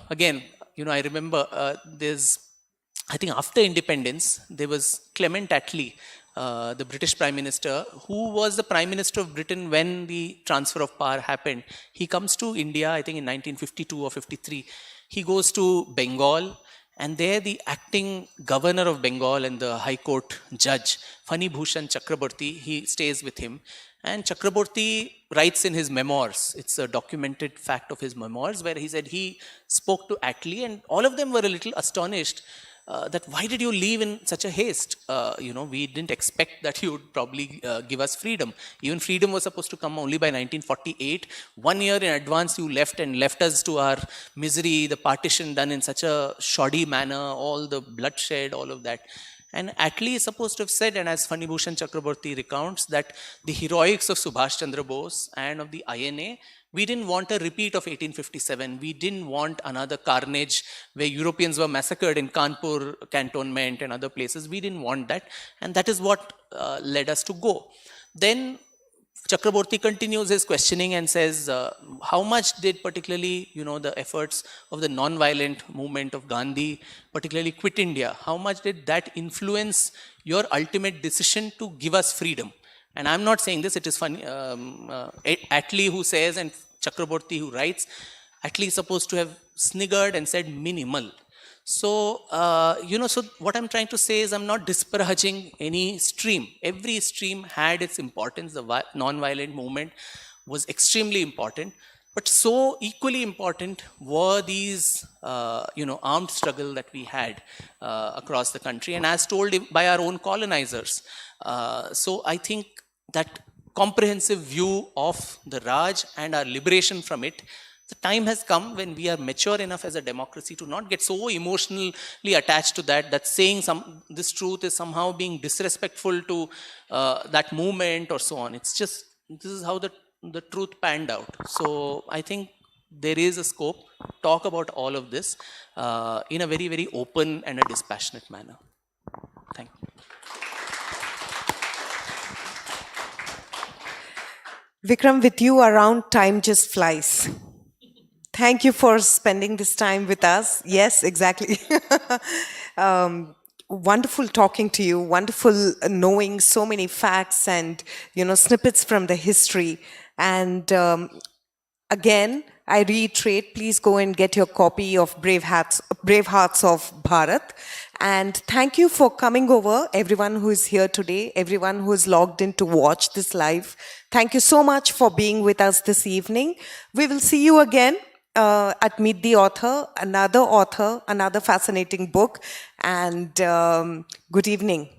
again, I remember I think after independence, there was Clement Attlee, the British Prime Minister, who was the Prime Minister of Britain when the transfer of power happened. He comes to India, I think in 1952 or 53. He goes to Bengal, and there the acting governor of Bengal and the High Court judge, Fani Bhushan Chakraborty, he stays with him. And Chakraborty writes in his memoirs, it's a documented fact of his memoirs, where he said he spoke to Attlee, and all of them were a little astonished that why did you leave in such a haste? We didn't expect that you would probably give us freedom. Even freedom was supposed to come only by 1948. 1 year in advance you left, and left us to our misery, the partition done in such a shoddy manner, all the bloodshed, all of that. And Attlee is supposed to have said, and as Fani Bhushan Chakraborty recounts, that the heroics of Subhash Chandra Bose and of the INA, we didn't want a repeat of 1857. We didn't want another carnage where Europeans were massacred in Kanpur cantonment and other places. We didn't want that. And that is what led us to go. Then Chakraborty continues his questioning and says, how much did particularly, the efforts of the non-violent movement of Gandhi, particularly Quit India, how much did that influence your ultimate decision to give us freedom? And I'm not saying this, it is funny. Attlee who says and Chakraborty who writes, Attlee is supposed to have sniggered and said minimal. So, so what I'm trying to say is I'm not disparaging any stream. Every stream had its importance. The non-violent movement was extremely important. But so equally important were these, armed struggle that we had across the country, and as told by our own colonizers. So I think that comprehensive view of the Raj and our liberation from it, the time has come when we are mature enough as a democracy to not get so emotionally attached to that saying this truth is somehow being disrespectful to that movement or so on. It's just, this is how the truth panned out. So I think there is a scope to talk about all of this in a very, very open and a dispassionate manner. Thank you. Vikram, with you around, time just flies. Thank you for spending this time with us. Yes, exactly. Wonderful talking to you. Wonderful knowing so many facts and, snippets from the history. And again, I reiterate, please go and get your copy of Brave Hearts of Bharat. And thank you for coming over, everyone who is here today, everyone who is logged in to watch this live. Thank you so much for being with us this evening. We will see you again at Meet the Author, another fascinating book. And good evening.